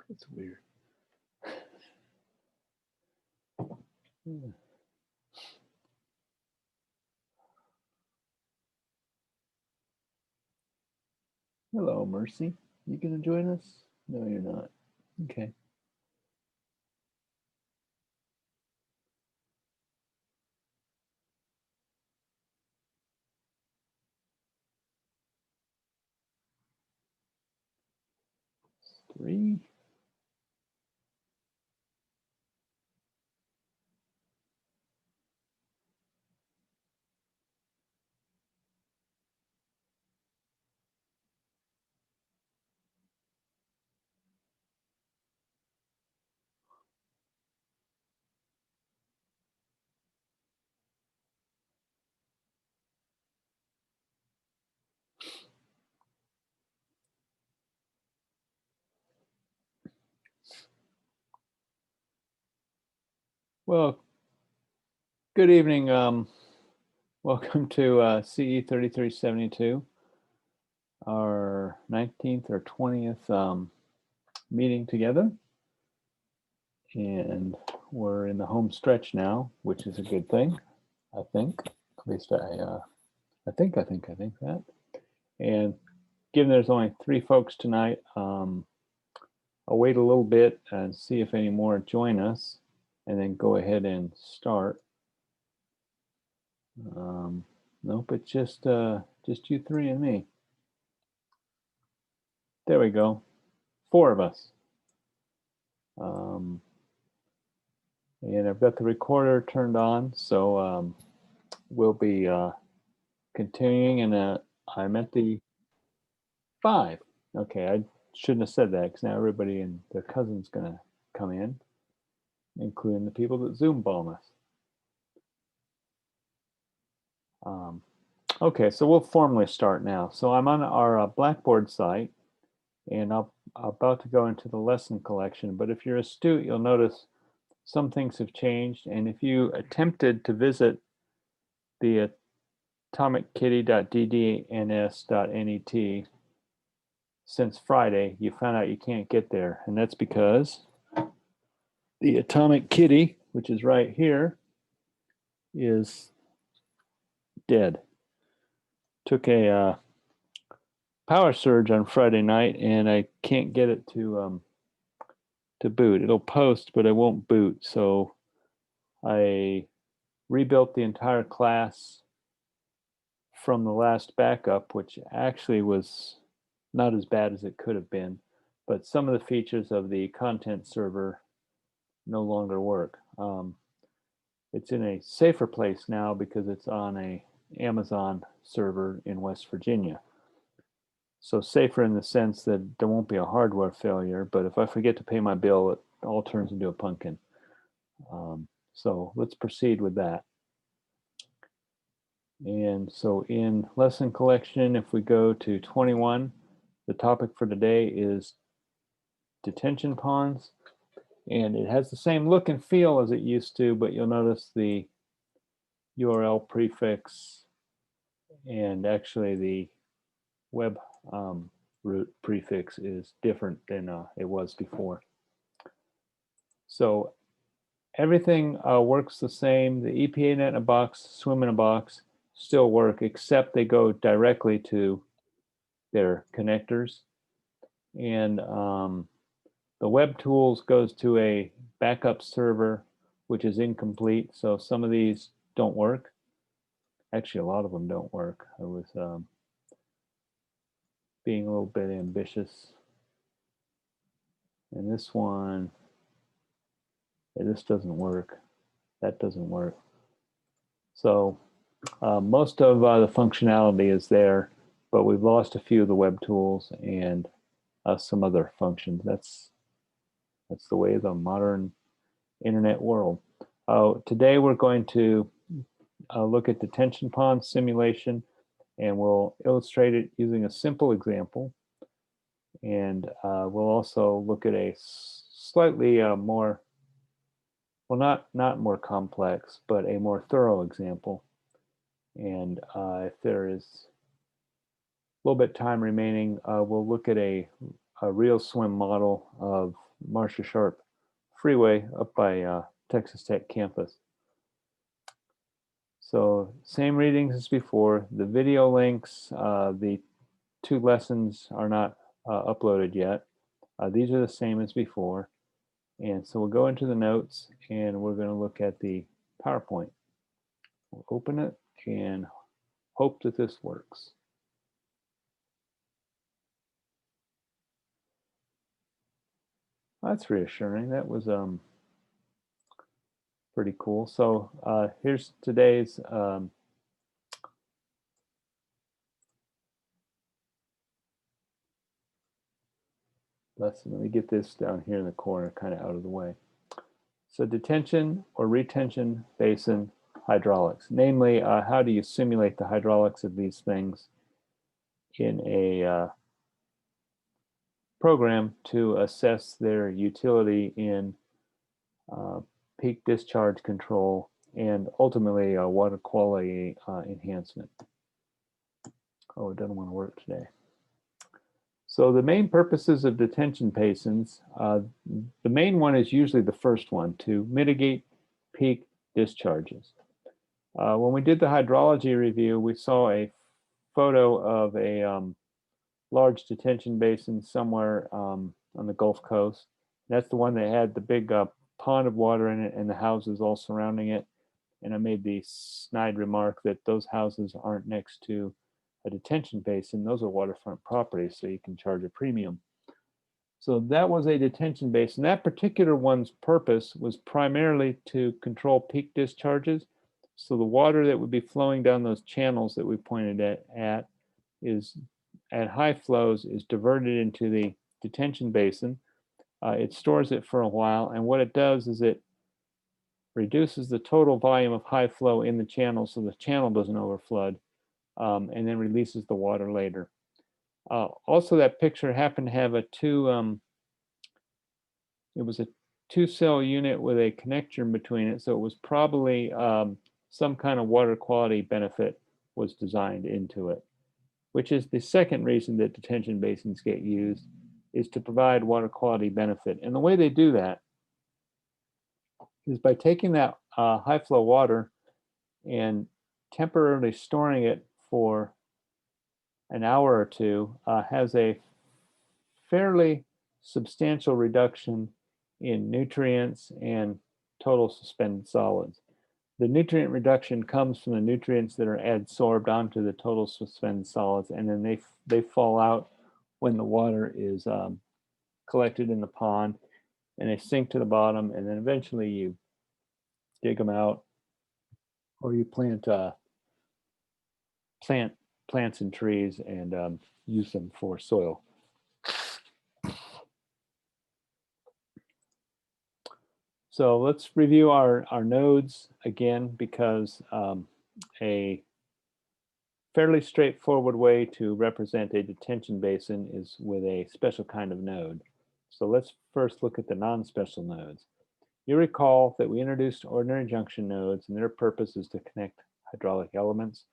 It's weird. Hello, Mercy. You gonna join us? No, you're not. Okay. Three. Well, good evening. Welcome to ce3372, our 19th or 20th meeting together. And we're in the home stretch now, which is a good thing, I think. At least I think that. And given there's only 3 folks tonight, I'll wait a little bit and see if any more join us, and then go ahead and start. Nope, it's just you 3 and me. There we go. 4 of us. And I've got the recorder turned on, so we'll be continuing. And I'm at the 5. Okay, I shouldn't have said that, because now everybody and their cousin's gonna come in, including the people that Zoom bomb us. Okay, so we'll formally start now. So I'm on our Blackboard site, and I'm about to go into the lesson collection. But if you're astute, you'll notice some things have changed. And if you attempted to visit the atomickitty.ddns.net since Friday, you found out you can't get there. And that's because the Atomic Kitty, which is right here, is dead. Took a power surge on Friday night, and I can't get it to boot. It'll post, but it won't boot. So I rebuilt the entire class from the last backup, which actually was not as bad as it could have been, but some of the features of the content server no longer work. It's in a safer place now because it's on a Amazon server in West Virginia. So safer in the sense that there won't be a hardware failure, but if I forget to pay my bill, it all turns into a pumpkin. So let's proceed with that. And so in lesson collection, if we go to 21, the topic for today is detention ponds. And it has the same look and feel as it used to, but you'll notice the URL prefix and actually the web root prefix is different than it was before. So everything works the same. The EPA net in a box, swim in a box still work, except they go directly to their connectors. And the web tools goes to a backup server, which is incomplete. So some of these don't work. Actually, a lot of them don't work. I was being a little bit ambitious. And this one, yeah, this doesn't work. That doesn't work. So most of the functionality is there, but we've lost a few of the web tools and some other functions. That's the way of the modern internet world. Today we're going to look at detention pond simulation, and we'll illustrate it using a simple example. And we'll also look at a slightly more, well, not more complex, but a more thorough example. And if there is a little bit of time remaining, we'll look at a real swim model of Marcia Sharp Freeway up by Texas Tech campus. So same readings as before. The video links, the 2 lessons are not uploaded yet. These are the same as before. And so we'll go into the notes and we're going to look at the PowerPoint. We'll open it and hope that this works. That's reassuring. That was pretty cool. So here's today's lesson. Let me get this down here in the corner, kind of out of the way. So detention or retention basin hydraulics. Namely, how do you simulate the hydraulics of these things in a program to assess their utility in peak discharge control and ultimately water quality enhancement. Oh, it doesn't want to work today. So the main purposes of detention basins, the main one is usually the first one, to mitigate peak discharges. When we did the hydrology review, we saw a photo of a large detention basin somewhere on the Gulf Coast. That's the one that had the big pond of water in it and the houses all surrounding it. And I made the snide remark that those houses aren't next to a detention basin. Those are waterfront properties, so you can charge a premium. So that was a detention basin. That particular one's purpose was primarily to control peak discharges. So the water that would be flowing down those channels that we pointed at is at high flows is diverted into the detention basin. It stores it for a while, and what it does is it reduces the total volume of high flow in the channel so the channel doesn't overflood, and then releases the water later. Also, that picture happened to have a it was a 2-cell unit with a connector in between it, so it was probably some kind of water quality benefit was designed into it, which is the second reason that detention basins get used, is to provide water quality benefit. And the way they do that is by taking that high flow water and temporarily storing it for an hour or two, has a fairly substantial reduction in nutrients and total suspended solids. The nutrient reduction comes from the nutrients that are adsorbed onto the total suspended solids, and then they fall out when the water is collected in the pond, and they sink to the bottom, and then eventually you dig them out, or you plant plants and trees and use them for soil. So let's review our nodes again, because a fairly straightforward way to represent a detention basin is with a special kind of node. So let's first look at the non-special nodes. You recall that we introduced ordinary junction nodes, and their purpose is to connect hydraulic elements.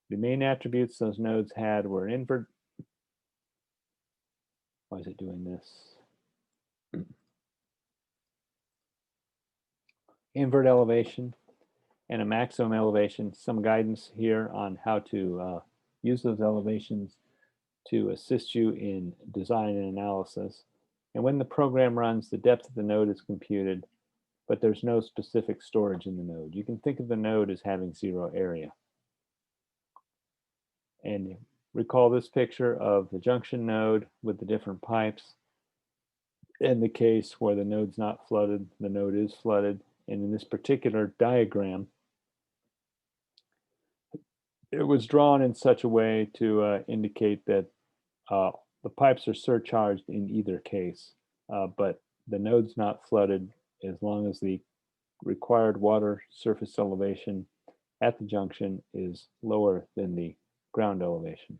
The main attributes those nodes had were invert. Why is it doing this? Invert elevation and a maximum elevation. Some guidance here on how to use those elevations to assist you in design and analysis. And when the program runs, the depth of the node is computed, but there's no specific storage in the node. You can think of the node as having 0 area. And recall this picture of the junction node with the different pipes. In the case where the node's not flooded, the node is flooded. And in this particular diagram, it was drawn in such a way to indicate that the pipes are surcharged in either case, but the node's not flooded as long as the required water surface elevation at the junction is lower than the ground elevation.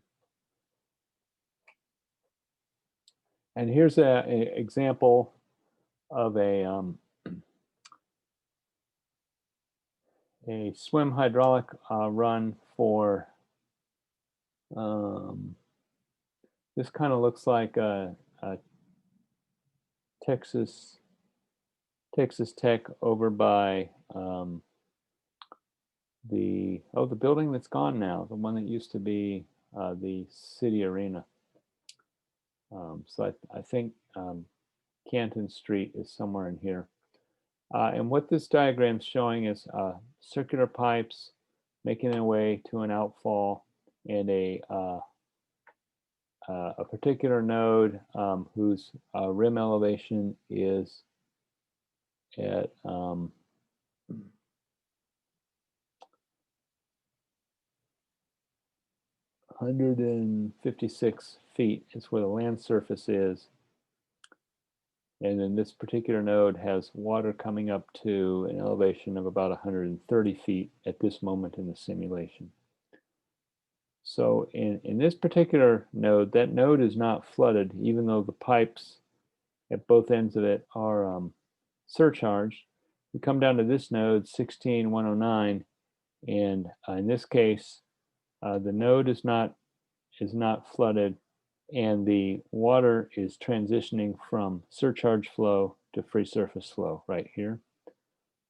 And here's an example of a swim hydraulic run for, this kind of looks like a Texas Tech over by the building that's gone now, the one that used to be the city arena. So I think Canton Street is somewhere in here. And what this diagram is showing is circular pipes making their way to an outfall, and a particular node whose rim elevation is at 156 feet is where the land surface is. And then this particular node has water coming up to an elevation of about 130 feet at this moment in the simulation. So in this particular node, that node is not flooded, even though the pipes at both ends of it are surcharged. We come down to this node, 16109, and in this case, the node is not flooded, and the water is transitioning from surcharge flow to free surface flow right here.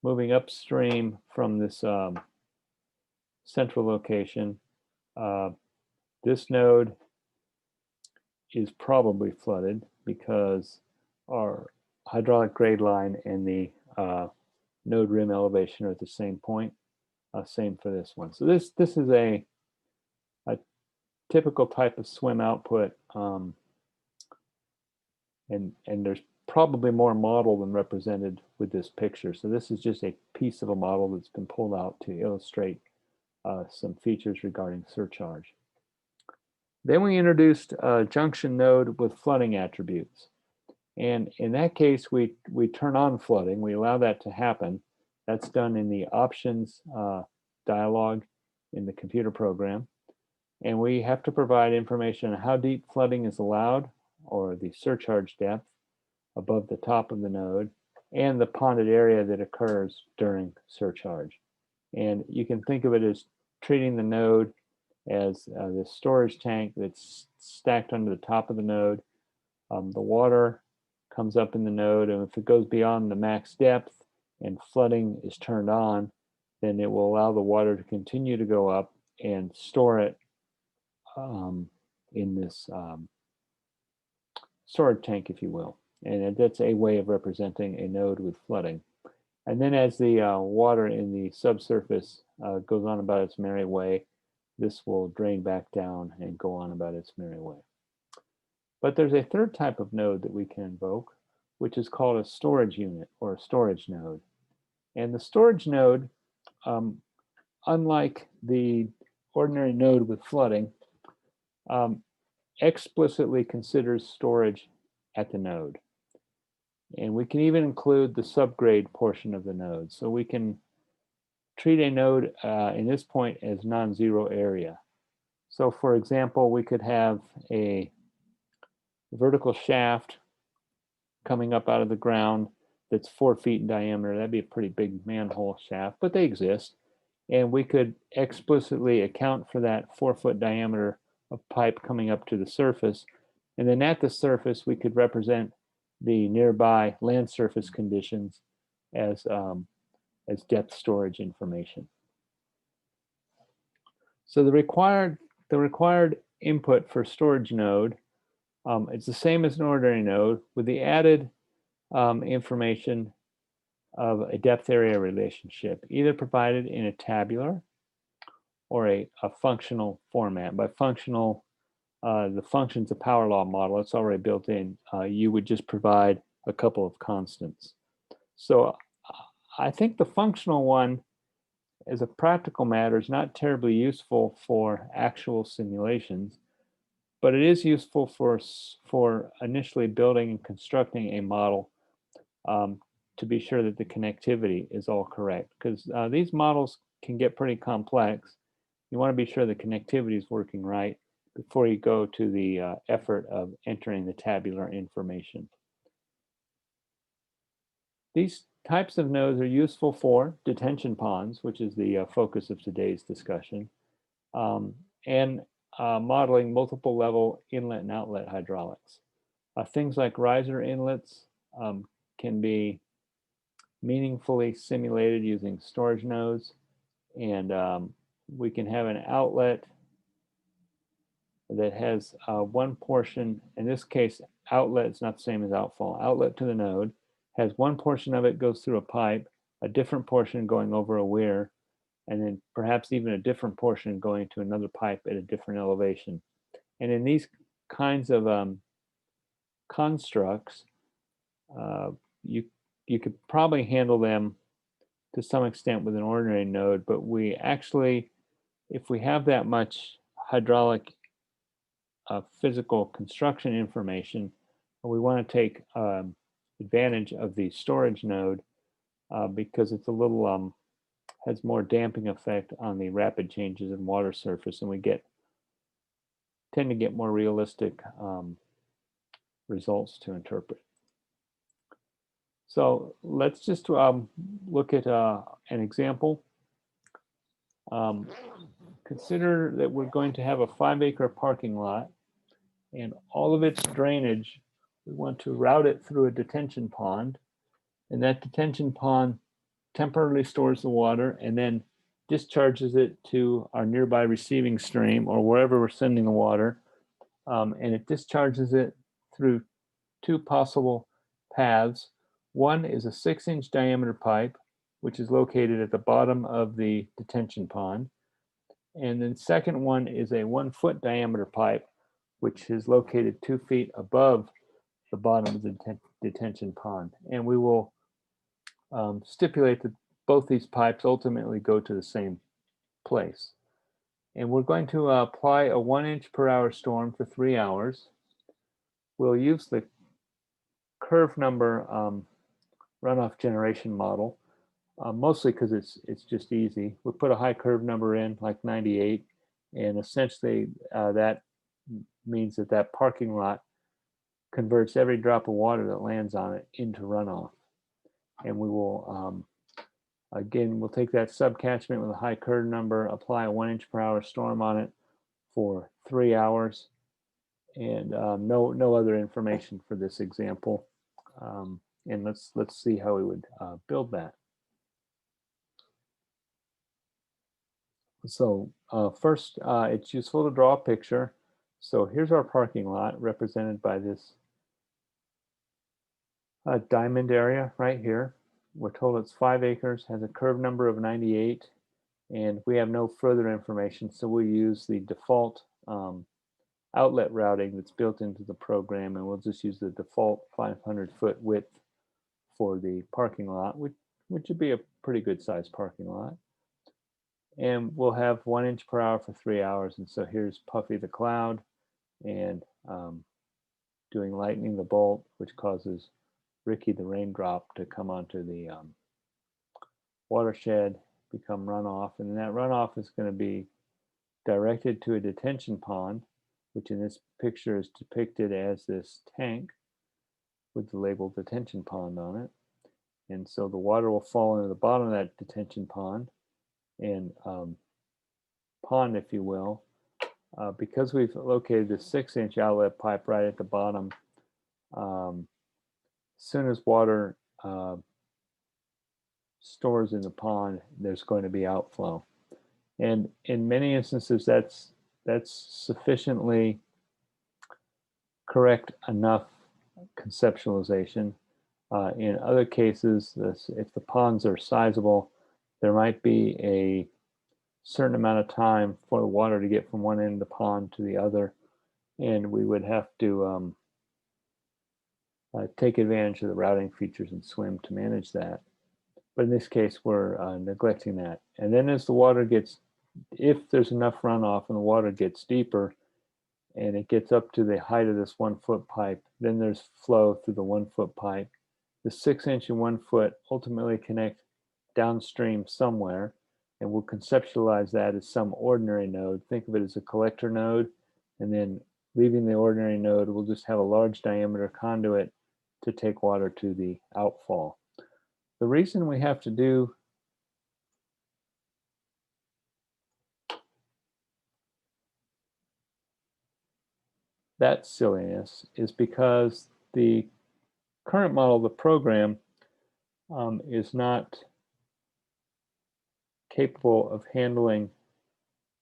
Moving upstream from this central location, this node is probably flooded because our hydraulic grade line and the node rim elevation are at the same point. Same for this one. So this is a typical type of swim output, and there's probably more model than represented with this picture. So this is just a piece of a model that's been pulled out to illustrate some features regarding surcharge. Then we introduced a junction node with flooding attributes. And in that case, we turn on flooding. We allow that to happen. That's done in the options dialog in the computer program. And we have to provide information on how deep flooding is allowed, or the surcharge depth above the top of the node, and the ponded area that occurs during surcharge. And you can think of it as treating the node as this storage tank that's stacked under the top of the node. The water comes up in the node, and if it goes beyond the max depth and flooding is turned on, then it will allow the water to continue to go up and store it in this storage tank, if you will. And that's a way of representing a node with flooding. And then as the water in the subsurface goes on about its merry way, this will drain back down and go on about its merry way. But there's a third type of node that we can invoke, which is called a storage unit or a storage node. And the storage node, unlike the ordinary node with flooding, explicitly considers storage at the node. And we can even include the subgrade portion of the node. So we can treat a node in this point as non-zero area. So for example, we could have a vertical shaft coming up out of the ground that's 4 feet in diameter. That'd be a pretty big manhole shaft, but they exist. And we could explicitly account for that 4-foot diameter of pipe coming up to the surface. And then at the surface, we could represent the nearby land surface conditions as depth storage information. So the required input for storage node, it's the same as an ordinary node with the added information of a depth area relationship, either provided in a tabular or a functional format. By functional, the function's a power law model. It's already built in. You would just provide a couple of constants. So I think the functional one, as a practical matter, is not terribly useful for actual simulations, but it is useful for initially building and constructing a model to be sure that the connectivity is all correct, because these models can get pretty complex. You want to be sure the connectivity is working right before you go to the effort of entering the tabular information. These types of nodes are useful for detention ponds, which is the focus of today's discussion, and modeling multiple level inlet and outlet hydraulics. Things like riser inlets can be meaningfully simulated using storage nodes, and we can have an outlet that has one portion. In this case, outlet is not the same as outfall. Outlet to the node has one portion of it goes through a pipe, a different portion going over a weir, and then perhaps even a different portion going to another pipe at a different elevation. And in these kinds of constructs, you could probably handle them to some extent with an ordinary node, but we actually, if we have that much hydraulic physical construction information, we want to take advantage of the storage node because it's a little has more damping effect on the rapid changes in water surface, and we tend to get more realistic results to interpret. So let's just look at an example. Consider that we're going to have a 5-acre parking lot, and all of its drainage, we want to route it through a detention pond, and that detention pond temporarily stores the water and then discharges it to our nearby receiving stream or wherever we're sending the water, and it discharges it through two possible paths. One is a 6-inch diameter pipe, which is located at the bottom of the detention pond. And then second one is a 1-foot diameter pipe, which is located 2 feet above the bottom of the detention pond. And we will stipulate that both these pipes ultimately go to the same place. And we're going to apply a 1-inch per hour storm for 3 hours. We'll use the curve number runoff generation model, mostly because it's just easy. We put a high curve number in, like 98, and essentially that means that parking lot converts every drop of water that lands on it into runoff. And we will, again, we'll take that subcatchment with a high curve number, apply a 1-inch per hour storm on it for 3 hours, and no other information for this example. And let's see how we would build that. So first, it's useful to draw a picture. So here's our parking lot represented by this diamond area right here. We're told it's 5 acres, has a curve number of 98, and we have no further information, so we use the default outlet routing that's built into the program, and we'll just use the default 500-foot width for the parking lot, which would be a pretty good sized parking lot. And we'll have 1-inch per hour for 3 hours. And so here's Puffy the cloud and doing lightning the bolt, which causes Ricky the raindrop to come onto the watershed, become runoff. And that runoff is going to be directed to a detention pond, which in this picture is depicted as this tank with the label detention pond on it. And so the water will fall into the bottom of that detention pond and pond, if you will. Because we've located the 6-inch outlet pipe right at the bottom, as soon as water stores in the pond, there's going to be outflow. And in many instances, that's sufficiently correct enough conceptualization. In other cases, if the ponds are sizable, there might be a certain amount of time for the water to get from one end of the pond to the other, and we would have to take advantage of the routing features in SWM to manage that. But in this case, we're neglecting that. And then as the water gets, if there's enough runoff and the water gets deeper and it gets up to the height of this 1-foot pipe, then there's flow through the 1-foot pipe. The 6-inch and 1-foot ultimately connect downstream somewhere, and we'll conceptualize that as some ordinary node. Think of it as a collector node, and then leaving the ordinary node, we'll just have a large diameter conduit to take water to the outfall. The reason we have to do that silliness is because the current model of the program is not capable of handling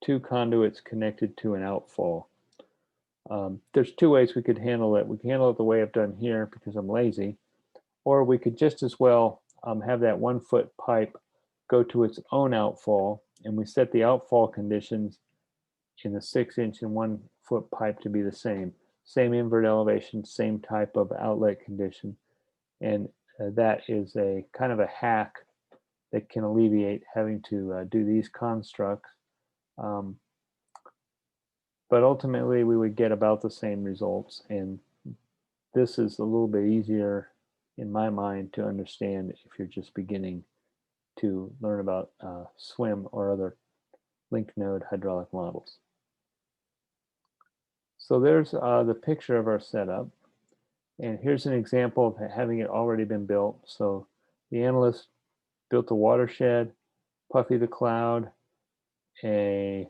2 conduits connected to an outfall. There's 2 ways we could handle it. We can handle it the way I've done here because I'm lazy, or we could just as well have that 1-foot pipe go to its own outfall, and we set the outfall conditions in the 6-inch and 1-foot pipe to be the same invert elevation, same type of outlet condition, and that is a kind of a hack that can alleviate having to do these constructs. But ultimately we would get about the same results, and this is a little bit easier in my mind to understand if you're just beginning to learn about SWM or other linked node hydraulic models. So there's the picture of our setup, and here's an example of having it already been built. So the analyst built a watershed, Puffy the cloud, a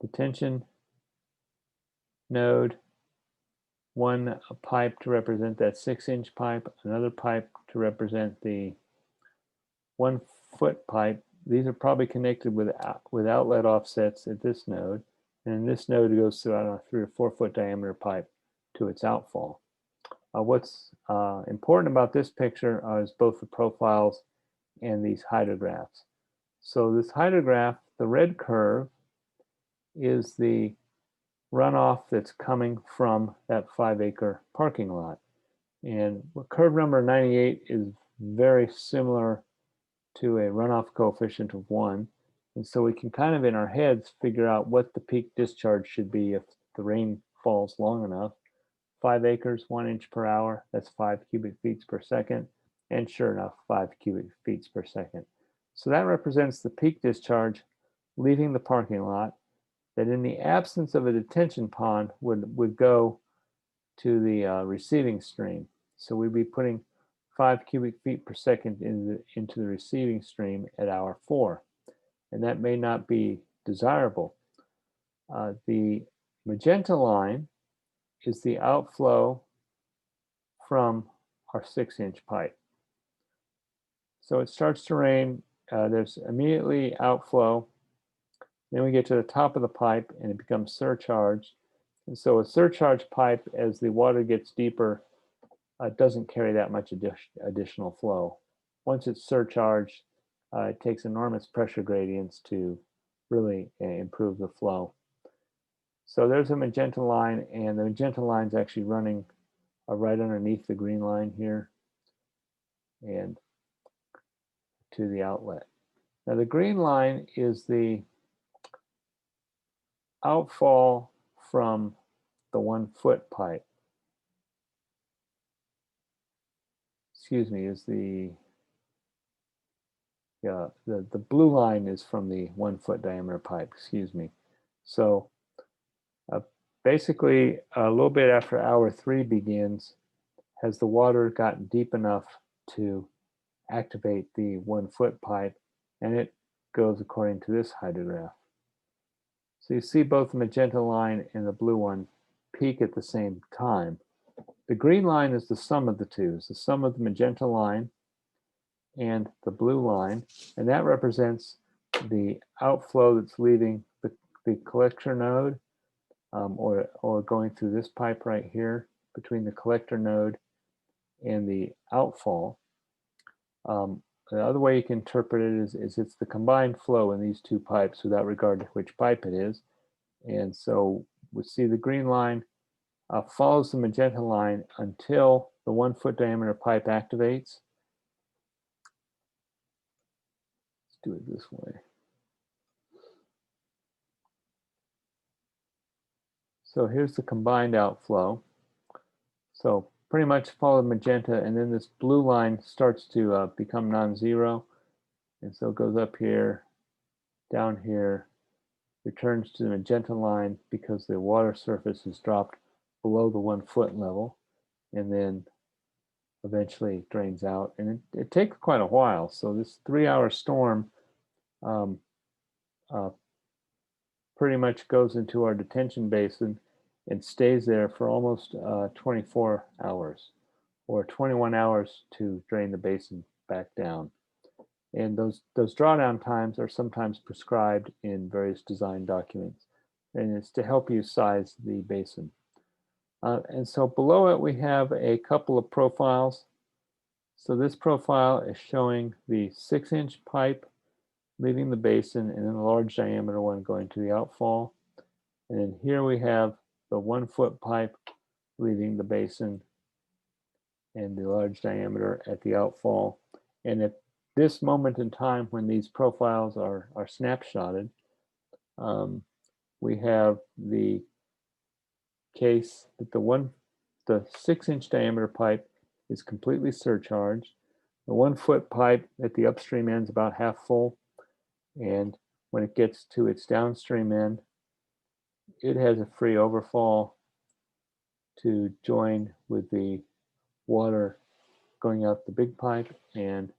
detention node, one pipe to represent that 6-inch pipe, another pipe to represent the 1-foot pipe. These are probably connected with outlet offsets at this node, and in this node it goes through, I don't know, 3 or 4 foot diameter pipe to its outfall. What's important about this picture is both the profiles and these hydrographs. So this hydrograph, the red curve, is the runoff that's coming from that 5-acre parking lot. And curve number 98 is very similar to a runoff coefficient of 1. And so we can kind of in our heads figure out what the peak discharge should be if the rain falls long enough. 5 acres, 1 inch per hour, that's 5 cubic feet per second. And sure enough, 5 cubic feet per second. So that represents the peak discharge leaving the parking lot that in the absence of a detention pond would go to the receiving stream. So we'd be putting 5 cubic feet per second into the receiving stream at hour 4. And that may not be desirable. The magenta line is the outflow from our 6-inch pipe. So it starts to rain, there's immediately outflow, then we get to the top of the pipe and it becomes surcharged. And so a surcharged pipe, as the water gets deeper, doesn't carry that much additional flow. Once it's surcharged, it takes enormous pressure gradients to really improve the flow. So there's a magenta line, and the magenta line is actually running right underneath the green line here and to the outlet. Now the green line is the outfall from the 1-foot pipe. Excuse me, is the blue line is from the 1-foot diameter pipe, excuse me. So basically a little bit after hour 3 begins, has the water gotten deep enough to activate the 1-foot pipe, and it goes according to this hydrograph. So you see both the magenta line and the blue one peak at the same time. The green line is the sum of the two. It's the sum of the magenta line and the blue line, and that represents the outflow that's leaving the collector node or going through this pipe right here between the collector node and the outfall. The other way you can interpret it is it's the combined flow in these two pipes without regard to which pipe it is. And so we see the green line follows the magenta line until the 1-foot diameter pipe activates. Let's do it this way. So here's the combined outflow. So pretty much follow the magenta, and then this blue line starts to become non-zero. And so it goes up here, down here, returns to the magenta line because the water surface is dropped below the 1-foot level, and then eventually drains out. And it takes quite a while. So this 3-hour storm pretty much goes into our detention basin and stays there for almost 24 hours. or 21 hours to drain the basin back down. And those drawdown times are sometimes prescribed in various design documents, and it's to help you size the basin. And so below it, we have a couple of profiles. So this profile is showing the 6-inch pipe leaving the basin, and then the large diameter one going to the outfall. And then here we have the 1-foot pipe leaving the basin and the large diameter at the outfall. And at this moment in time, when these profiles are snapshotted, we have the case that the 6-inch diameter pipe is completely surcharged. The 1-foot pipe at the upstream end is about half full, and when it gets to its downstream end, it has a free overfall to join with the water going out the big pipe. And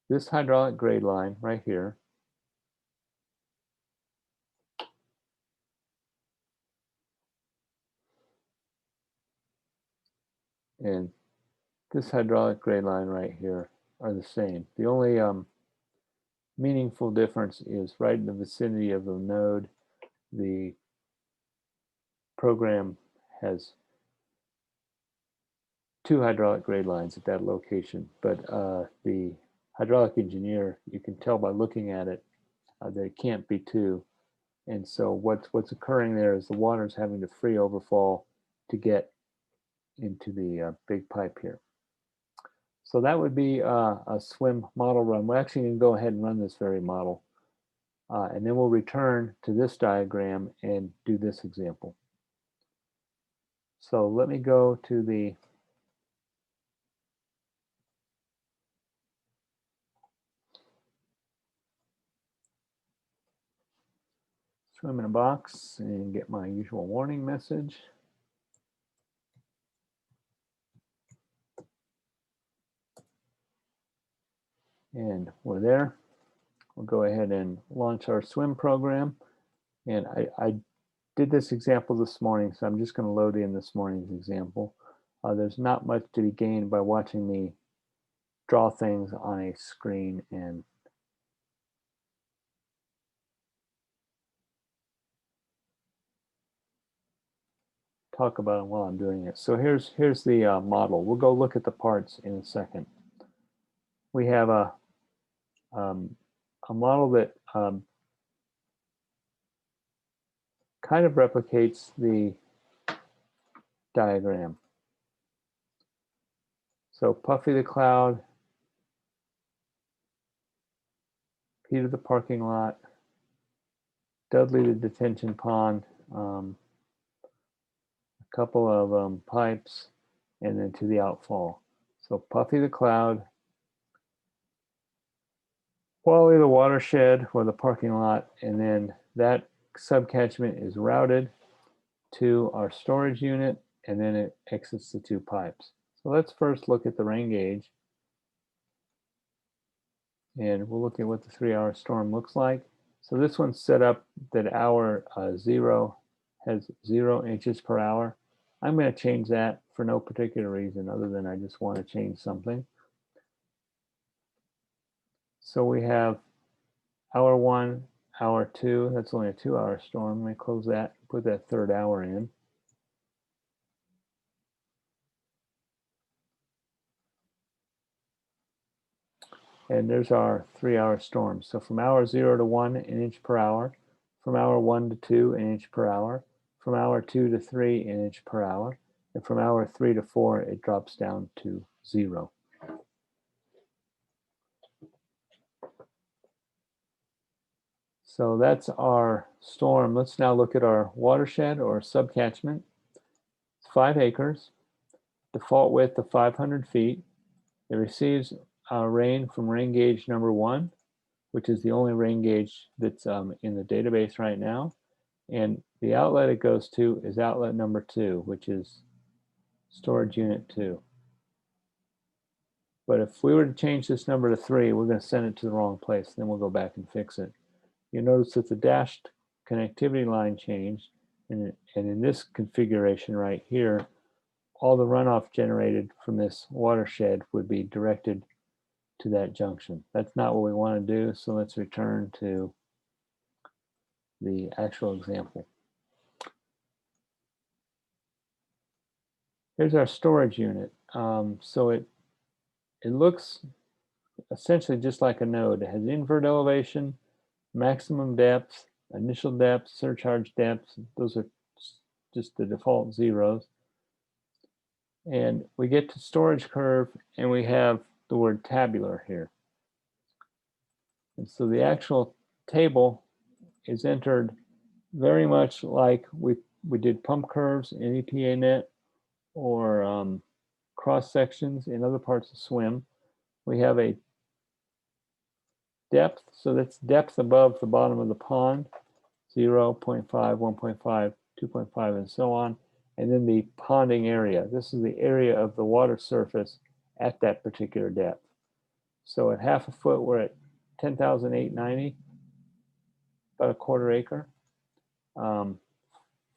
this hydraulic grade line right here and this hydraulic grade line right here are the same. The only meaningful difference is right in the vicinity of the node, the program has 2 hydraulic grade lines at that location, but the hydraulic engineer, you can tell by looking at it that it can't be 2. And so what's occurring there is the water is having to free overfall to get into the big pipe here. So that would be a SWM model run. We're actually going to go ahead and run this very model. And then we'll return to this diagram and do this example. So let me go to the swim in a box and get my usual warning message. And we're there. We'll go ahead and launch our swim program. And I did this example this morning, so I'm just going to load in this morning's example. There's not much to be gained by watching me draw things on a screen and talk about it while I'm doing it. So here's the model. We'll go look at the parts in a second. We have a model that kind of replicates the diagram. So Puffy the cloud, Peter the parking lot, Dudley the detention pond, a couple of pipes, and then to the outfall. So Puffy the cloud, Wally the watershed or the parking lot, and then that subcatchment is routed to our storage unit, and then it exits the 2 pipes. So let's first look at the rain gauge, and we'll look at what the 3-hour storm looks like. So this one's set up that hour 0 has 0 inches per hour. I'm going to change that for no particular reason other than I just want to change something. So we have hour 1, hour 2, that's only a 2-hour storm. Let me close that, put that 3rd hour in. And there's our 3-hour storm. So from hour 0 to 1, an inch per hour. From hour 1 to 2, an inch per hour. From hour 2 to 3, an inch per hour. And from hour 3 to 4, it drops down to 0. So that's our storm. Let's now look at our watershed or subcatchment. It's 5 acres, default width of 500 feet. It receives rain from rain gauge number 1, which is the only rain gauge that's in the database right now. And the outlet it goes to is outlet number 2, which is storage unit 2. But if we were to change this number to 3, we're going to send it to the wrong place. Then we'll go back and fix it. You notice that the dashed connectivity line changed. And in this configuration right here, all the runoff generated from this watershed would be directed to that junction. That's not what we want to do, so let's return to the actual example. Here's our storage unit. So it looks essentially just like a node. It has invert elevation, maximum depth, initial depth, surcharge depth. Those are just the default zeros. And we get to storage curve, and we have the word tabular here. And so the actual table is entered very much like we did pump curves in EPANet or cross sections in other parts of SWM. We have a depth, so that's depth above the bottom of the pond, 0, 0.5, 1.5, 2.5, and so on. And then the ponding area. This is the area of the water surface at that particular depth. So at half a foot, we're at 10,890, about a quarter acre.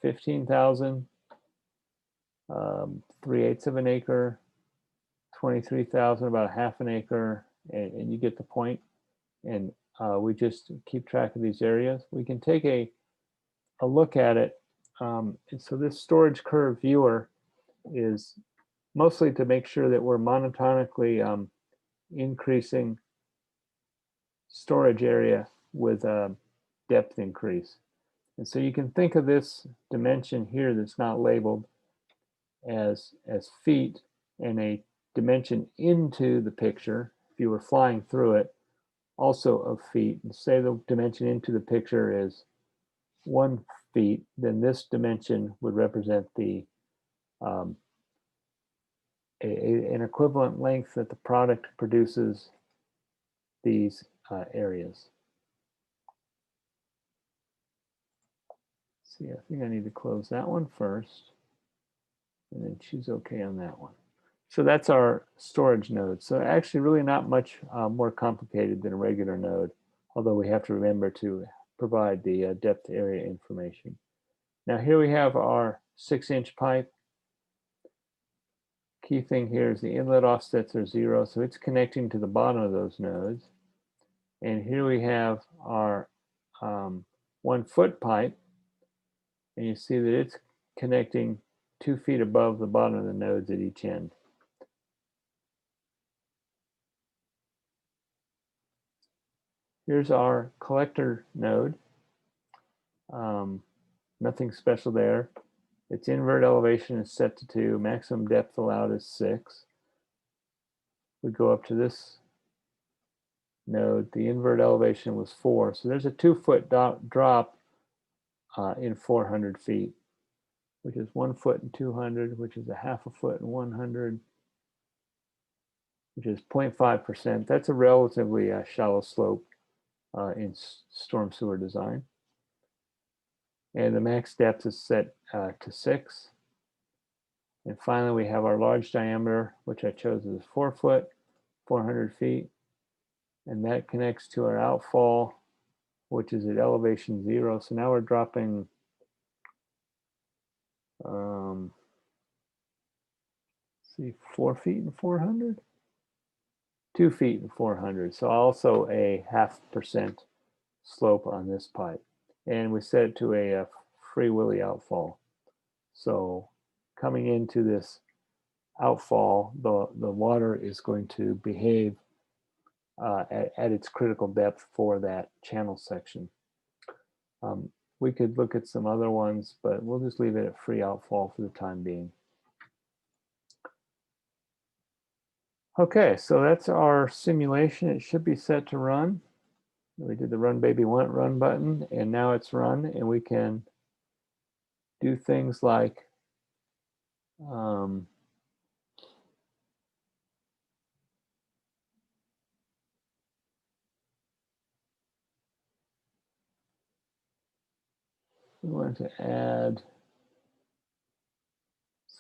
15,000, 3/8 of an acre, 23,000, about a half an acre, and you get the point. And we just keep track of these areas. We can take a look at it. And so this storage curve viewer is mostly to make sure that we're monotonically increasing storage area with a depth increase. And so you can think of this dimension here that's not labeled as feet, and a dimension into the picture, if you were flying through it, also of feet. And say the dimension into the picture is 1 feet, then this dimension would represent the an equivalent length that the product produces these areas. See, I think I need to close that one first and then choose OK on that one. So that's our storage node. So actually really not much more complicated than a regular node, although we have to remember to provide the depth area information. Now here we have our 6-inch pipe. Key thing here is the inlet offsets are 0, so it's connecting to the bottom of those nodes. And here we have our 1-foot pipe, and you see that it's connecting 2 feet above the bottom of the nodes at each end. Here's our collector node. Nothing special there. Its invert elevation is set to 2. Maximum depth allowed is 6. We go up to this node. The invert elevation was 4. So there's a 2-foot drop in 400 feet, which is 1 foot and 200, which is a half a foot and 100, which is 0.5%. That's a relatively shallow slope in storm sewer design. And the max depth is set to 6. And finally, we have our large diameter, which I chose as 4 foot, 400 feet. And that connects to our outfall, which is at elevation 0. So now we're dropping see, 4 feet and 400? 2 feet and 400. So also a 0.5% slope on this pipe. And we set it to a free willy outfall. So coming into this outfall, the water is going to behave at its critical depth for that channel section. We could look at some other ones, but we'll just leave it at free outfall for the time being. Okay, so that's our simulation. It should be set to run. We did the run baby run button, and now it's run, and we can do things like we want to add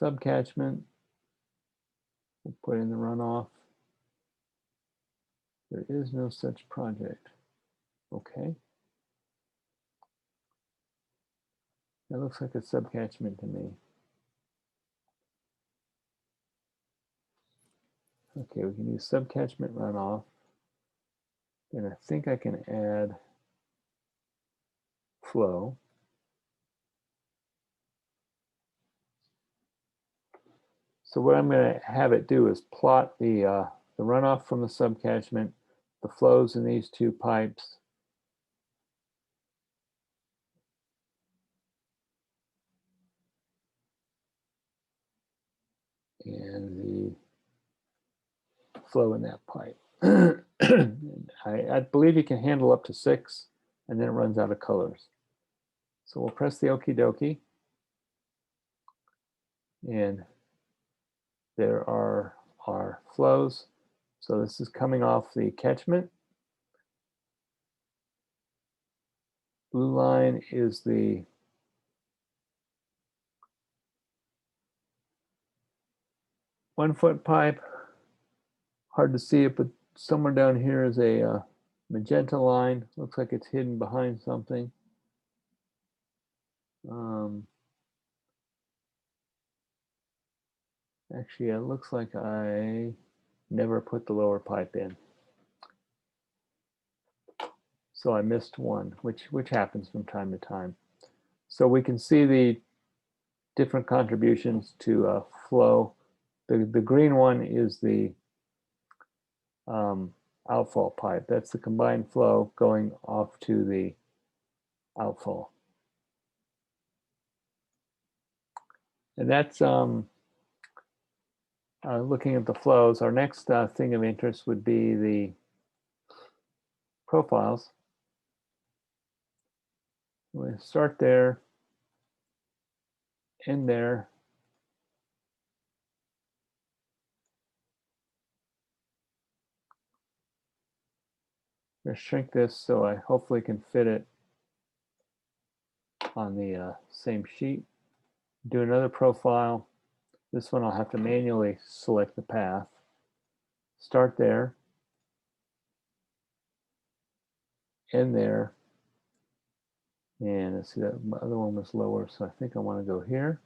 subcatchment. We'll put in the runoff. There is no such project. Okay. That looks like a subcatchment to me. Okay, we can use subcatchment runoff. And I think I can add flow. So what I'm going to have it do is plot the runoff from the subcatchment, the flows in these two pipes, and the flow in that pipe. I believe you can handle up to 6, and then it runs out of colors. So we'll press the okie dokie, and there are our flows. So this is coming off the catchment. Blue line is the one-foot pipe. Hard to see it, but somewhere down here is a magenta line. Looks like it's hidden behind something. Actually, it looks like I never put the lower pipe in. So I missed one, which happens from time to time. So we can see the different contributions to flow. The green one is the outfall pipe. That's the combined flow going off to the outfall. And that's looking at the flows. Our next thing of interest would be the profiles. We start there, end there. I'm going to shrink this so I hopefully can fit it on the same sheet. Do another profile. This one I'll have to manually select the path. Start there, end there, and let's see, that other one was lower, so I think I want to go here,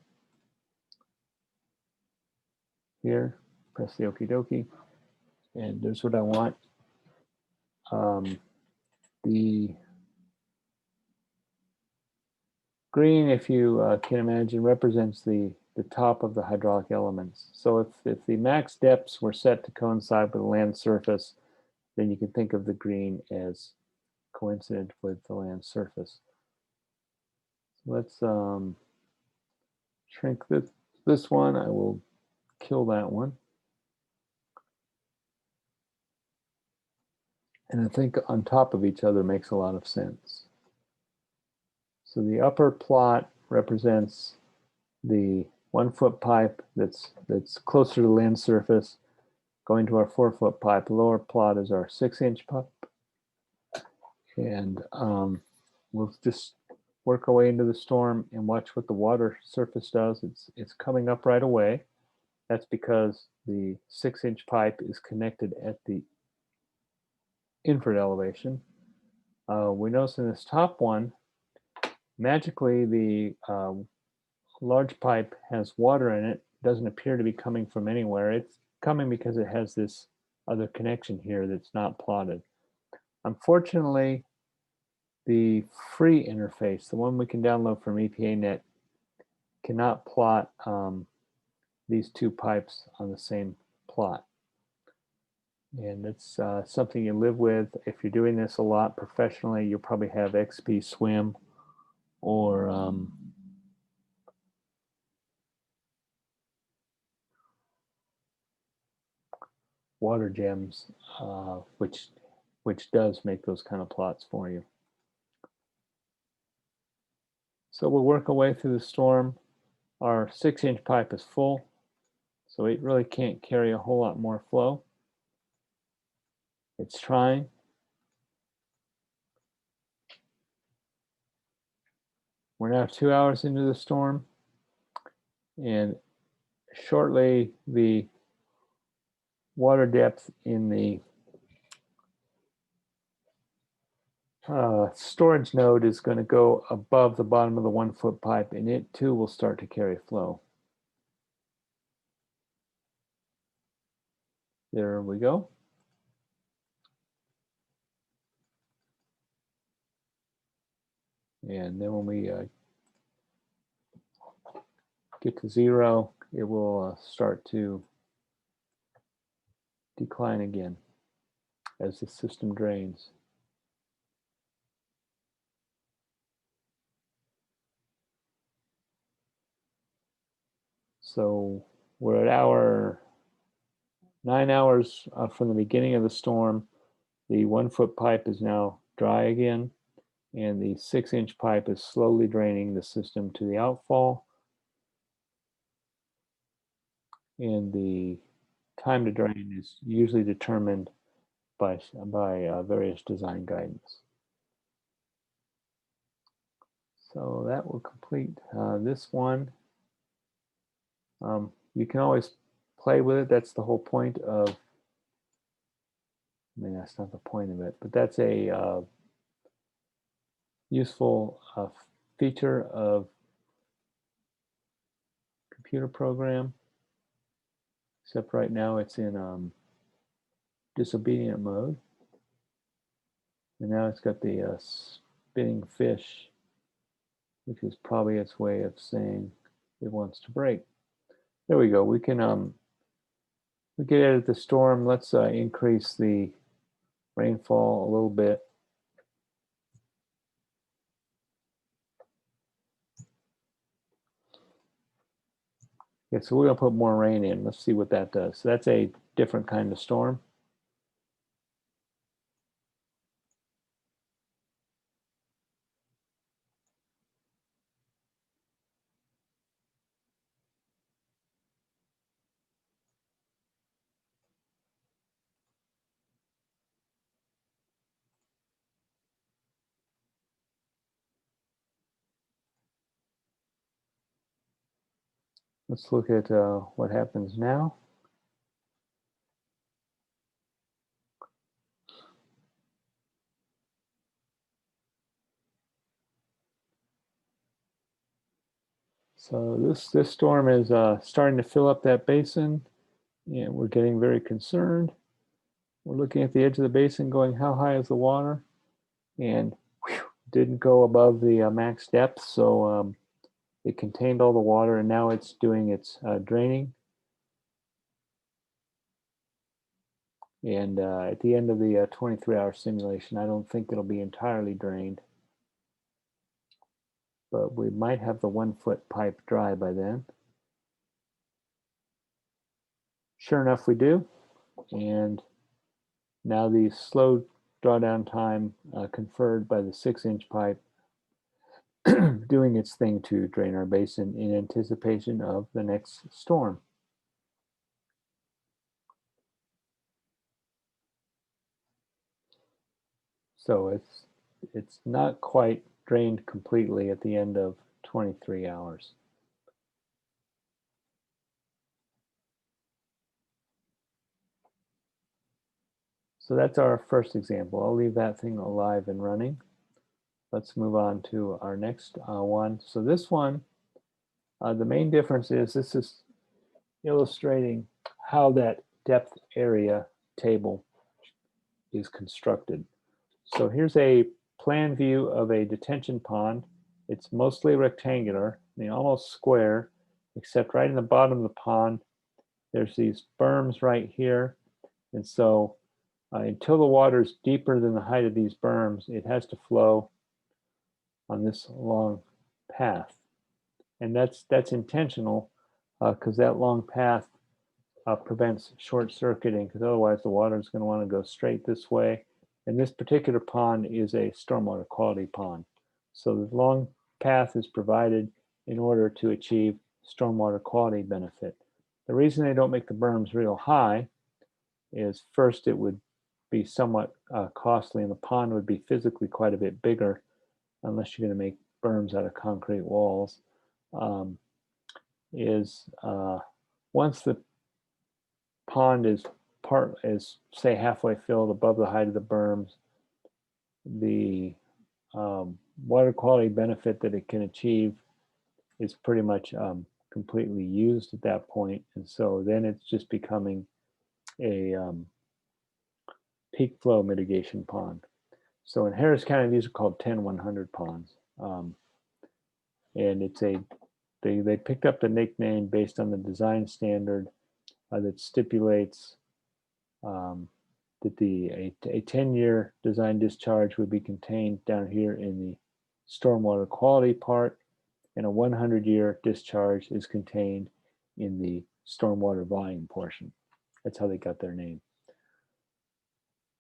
here, press the okie dokie, and there's what I want. The green, if you can imagine, represents the top of the hydraulic elements. So if the max depths were set to coincide with the land surface, then you can think of the green as coincident with the land surface. So let's shrink this one. I will kill that one. And I think on top of each other makes a lot of sense. So the upper plot represents the 1-foot pipe that's closer to the land surface going to our 4-foot pipe. The lower plot is our 6-inch pipe. And we'll just work our way into the storm and watch what the water surface does. It's coming up right away. That's because the 6-inch pipe is connected at the infert elevation. We notice in this top one, magically the large pipe has water in it. Doesn't appear to be coming from anywhere. It's coming because it has this other connection here that's not plotted. Unfortunately, the free interface, the one we can download from EPANet, cannot plot these two pipes on the same plot. And it's something you live with. If you're doing this a lot professionally, you'll probably have SWMM or water gems, which does make those kind of plots for you. So we'll work our way through the storm. Our 6-inch pipe is full, so it really can't carry a whole lot more flow. It's trying. We're now 2 hours into the storm, and shortly the water depth in the storage node is going to go above the bottom of the 1-foot pipe, and it too will start to carry flow. There we go. And then when we get to 0, it will start to decline again as the system drains. So we're at 9 hours from the beginning of the storm. The 1-foot pipe is now dry again, and the 6-inch pipe is slowly draining the system to the outfall. And the time to drain is usually determined by various design guidance. So that will complete this one. You can always play with it. That's the whole point of, I mean, that's not the point of it, but that's a useful feature of computer program, except right now it's in disobedient mode. And now it's got the spinning fish, which is probably its way of saying it wants to break. There we go. We can get out of the storm. Let's increase the rainfall a little bit. Okay, so we're gonna put more rain in. Let's see what that does. So that's a different kind of storm. Let's look at what happens now. So this storm is starting to fill up that basin, and we're getting very concerned. We're looking at the edge of the basin going, how high is the water? And whew, didn't go above the max depth, so it contained all the water, and now it's doing its draining. And at the end of the 23-hour simulation, I don't think it'll be entirely drained, but we might have the 1-foot pipe dry by then. Sure enough, we do. And now the slow drawdown time conferred by the 6-inch pipe doing its thing to drain our basin in anticipation of the next storm. So it's not quite drained completely at the end of 23 hours. So that's our first example. I'll leave that thing alive and running. Let's move on to our next one. So this one, the main difference is this is illustrating how that depth area table is constructed. So here's a plan view of a detention pond. It's mostly rectangular, I mean almost square, except right in the bottom of the pond, there's these berms right here. And so until the water is deeper than the height of these berms, it has to flow on this long path. And that's intentional because that long path prevents short circuiting, because otherwise the water is going to want to go straight this way. And this particular pond is a stormwater quality pond. So the long path is provided in order to achieve stormwater quality benefit. The reason they don't make the berms real high is, first, it would be somewhat costly, and the pond would be physically quite a bit bigger unless you're going to make berms out of concrete walls. Once the pond is say halfway filled above the height of the berms, the water quality benefit that it can achieve is pretty much completely used at that point, and so then it's just becoming a peak flow mitigation pond. So in Harris County, these are called 10-100 ponds. And it's they picked up the nickname based on the design standard that stipulates that a 10-year design discharge would be contained down here in the stormwater quality part, and a 100-year discharge is contained in the stormwater volume portion. That's how they got their name.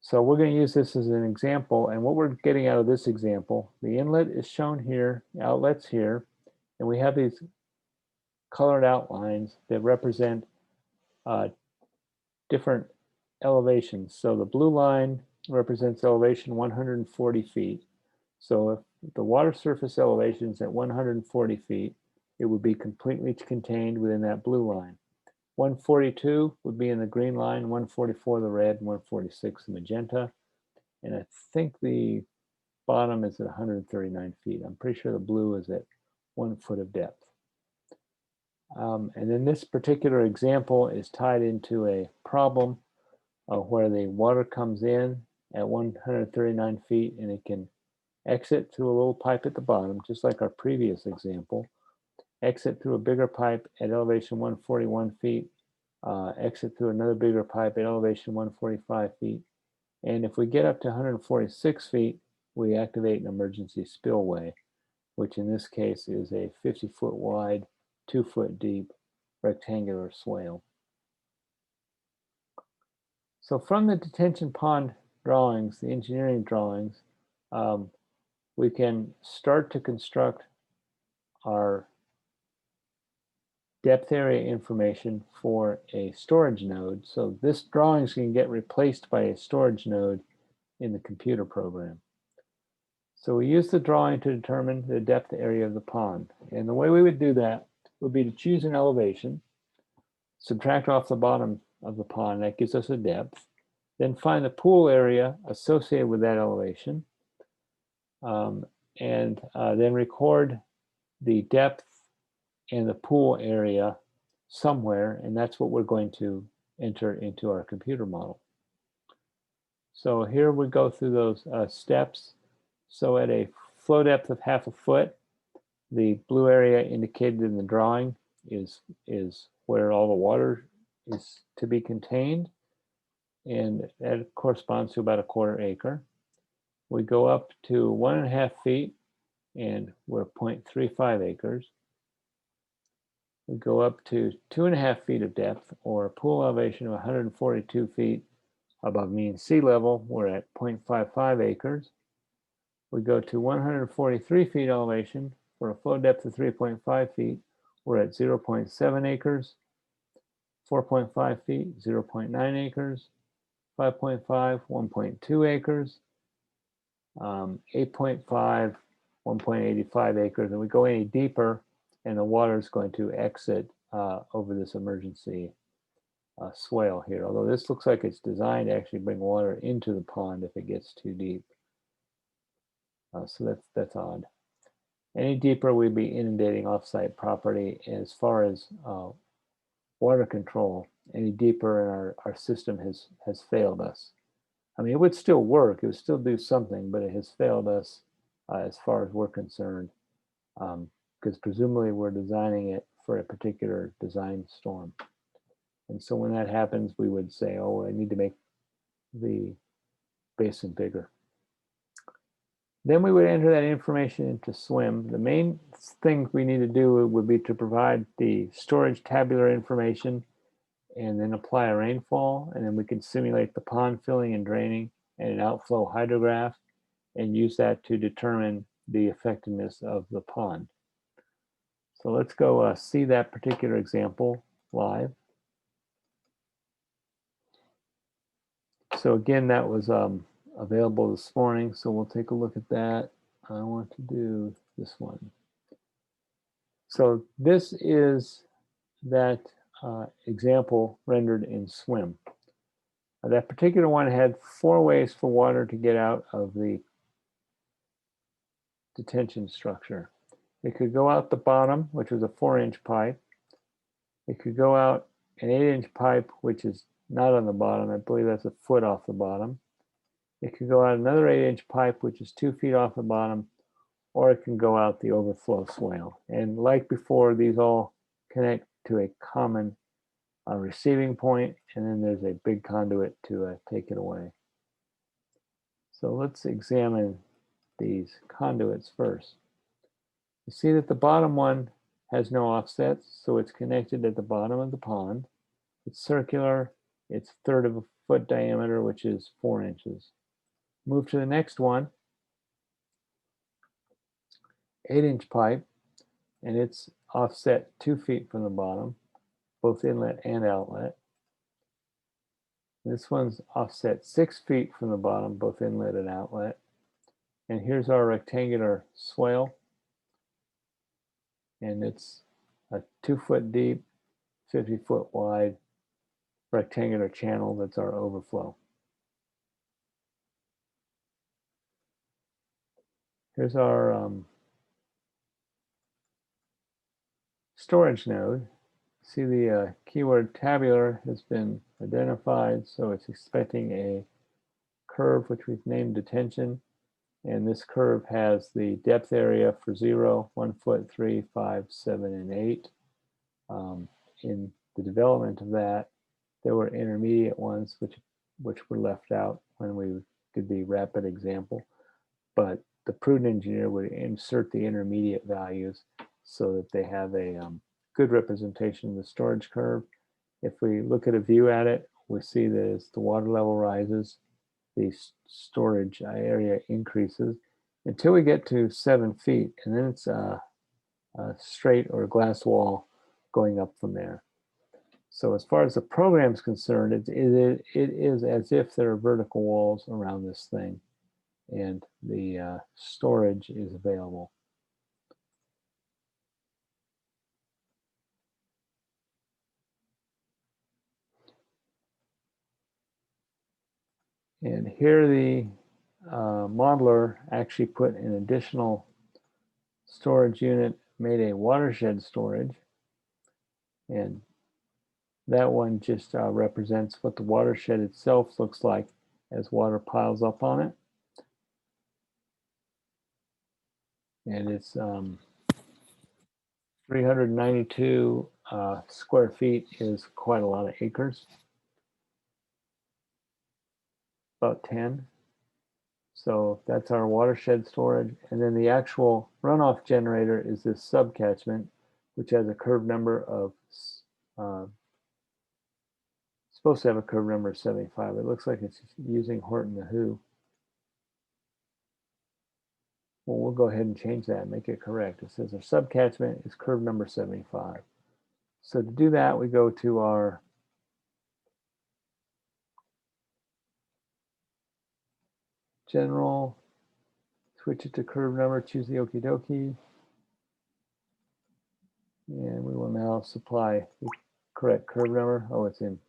So we're going to use this as an example, and what we're getting out of this example, the inlet is shown here, outlet's here, and we have these colored outlines that represent different elevations. So the blue line represents elevation 140 feet. So if the water surface elevation is at 140 feet, it would be completely contained within that blue line. 142 would be in the green line, 144 the red, and 146 the magenta. And I think the bottom is at 139 feet. I'm pretty sure the blue is at 1 foot of depth. And then this particular example is tied into a problem where the water comes in at 139 feet and it can exit through a little pipe at the bottom, just like our previous example, exit through a bigger pipe at elevation 141 feet, exit through another bigger pipe at elevation 145 feet. And if we get up to 146 feet, we activate an emergency spillway, which in this case is a 50-foot wide, 2-foot deep rectangular swale. So from the detention pond drawings, the engineering drawings, we can start to construct our depth area information for a storage node. So this drawing is going to get replaced by a storage node in the computer program. So we use the drawing to determine the depth area of the pond. And the way we would do that would be to choose an elevation, subtract off the bottom of the pond, that gives us a depth, then find the pool area associated with that elevation, and then record the depth and the pool area somewhere, and that's what we're going to enter into our computer model. So here we go through those steps. So at a flow depth of 1/2 foot, the blue area indicated in the drawing is where all the water is to be contained, and that corresponds to about 1/4 acre. We go up to 1.5 feet, and we're 0.35 acres. We go up to 2.5 feet of depth, or a pool elevation of 142 feet above mean sea level, we're at 0.55 acres. We go to 143 feet elevation for a flow depth of 3.5 feet, we're at 0.7 acres. 4.5 feet, 0.9 acres. 5.5, 1.2 acres. 8.5, 1.85 acres. And we go any deeper, and the water is going to exit over this emergency swale here. Although this looks like it's designed to actually bring water into the pond if it gets too deep. So that's odd. Any deeper, we'd be inundating offsite property. As far as water control, any deeper, and our system has failed us. I mean, it would still work, it would still do something, but it has failed us as far as we're concerned, because presumably we're designing it for a particular design storm. And so when that happens, we would say, oh, I need to make the basin bigger. Then we would enter that information into SWM. The main thing we need to do would be to provide the storage tabular information and then apply a rainfall, and then we can simulate the pond filling and draining and an outflow hydrograph and use that to determine the effectiveness of the pond. So let's go see that particular example live. So again, that was available this morning, so we'll take a look at that. I want to do this one. So this is that example rendered in SWM. That particular one had 4 ways for water to get out of the detention structure. It could go out the bottom, which was a 4-inch pipe. It could go out an 8-inch pipe, which is not on the bottom. I believe that's a foot off the bottom. It could go out another 8-inch pipe, which is 2 feet off the bottom, or it can go out the overflow swale. And like before, these all connect to a common receiving point, and then there's a big conduit to take it away. So let's examine these conduits first. You see that the bottom one has no offsets, so it's connected at the bottom of the pond. It's circular, it's 1/3 of a foot diameter, which is 4 inches. Move to the next one, 8-inch pipe, and it's offset 2 feet from the bottom, both inlet and outlet. This one's offset 6 feet from the bottom, both inlet and outlet. And here's our rectangular swale, and it's a 2 foot deep, 50 foot wide rectangular channel. That's our overflow. Here's our storage node. See the keyword tabular has been identified, so it's expecting a curve which we've named detention, and this curve has the depth area for 0, 1 foot, 3, 5, 7, and 8. In the development of that, there were intermediate ones which were left out when we did the rapid example, but the prudent engineer would insert the intermediate values so that they have a good representation of the storage curve. If we look at a view at it, we see that as the water level rises, the storage area increases until we get to 7 feet, and then it's a straight or glass wall going up from there. So as far as the program is concerned, it is as if there are vertical walls around this thing, and the storage is available. And here the modeler actually put an additional storage unit, made a watershed storage, and that one just represents what the watershed itself looks like as water piles up on it. And it's 392 square feet is quite a lot of acres. About 10. So that's our watershed storage. And then the actual runoff generator is this subcatchment, which has a curve number of, supposed to have a curve number of 75. It looks like it's using Horton the Who. Well, we'll go ahead and change that and make it correct. It says our subcatchment is curve number 75. So to do that, we go to our general, switch it to curve number, choose the okie dokie, and we will now supply the correct curve number. Oh, it's in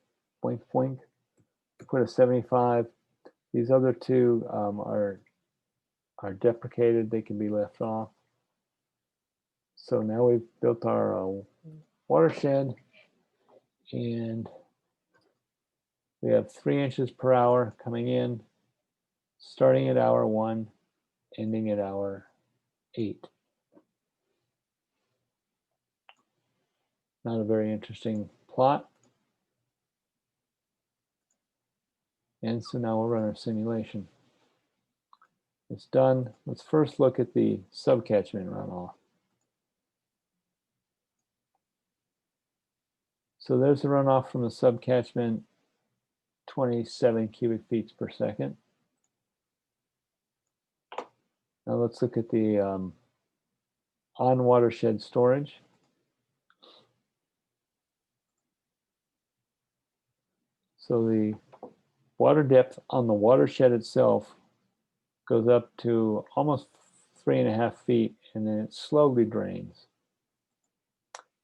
boink boink. Put a 75. These other two are deprecated. They can be left off. So now we've built our watershed, and we have 3 inches per hour coming in, starting at hour 1, ending at hour 8. Not a very interesting plot. And so now we'll run our simulation. It's done. Let's first look at the subcatchment runoff. So there's the runoff from the subcatchment, 27 cubic feet per second. Now let's look at the on-watershed storage. So the water depth on the watershed itself goes up to almost 3.5 feet, and then it slowly drains.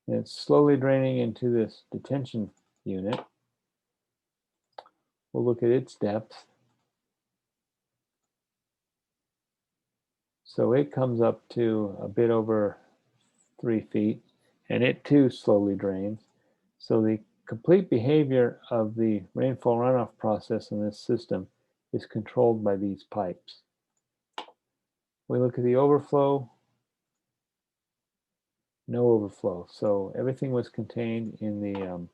And it's slowly draining into this detention unit. We'll look at its depth. So it comes up to a bit over 3 feet, and it too slowly drains. So the complete behavior of the rainfall runoff process in this system is controlled by these pipes. We look at the overflow, no overflow. So everything was contained in the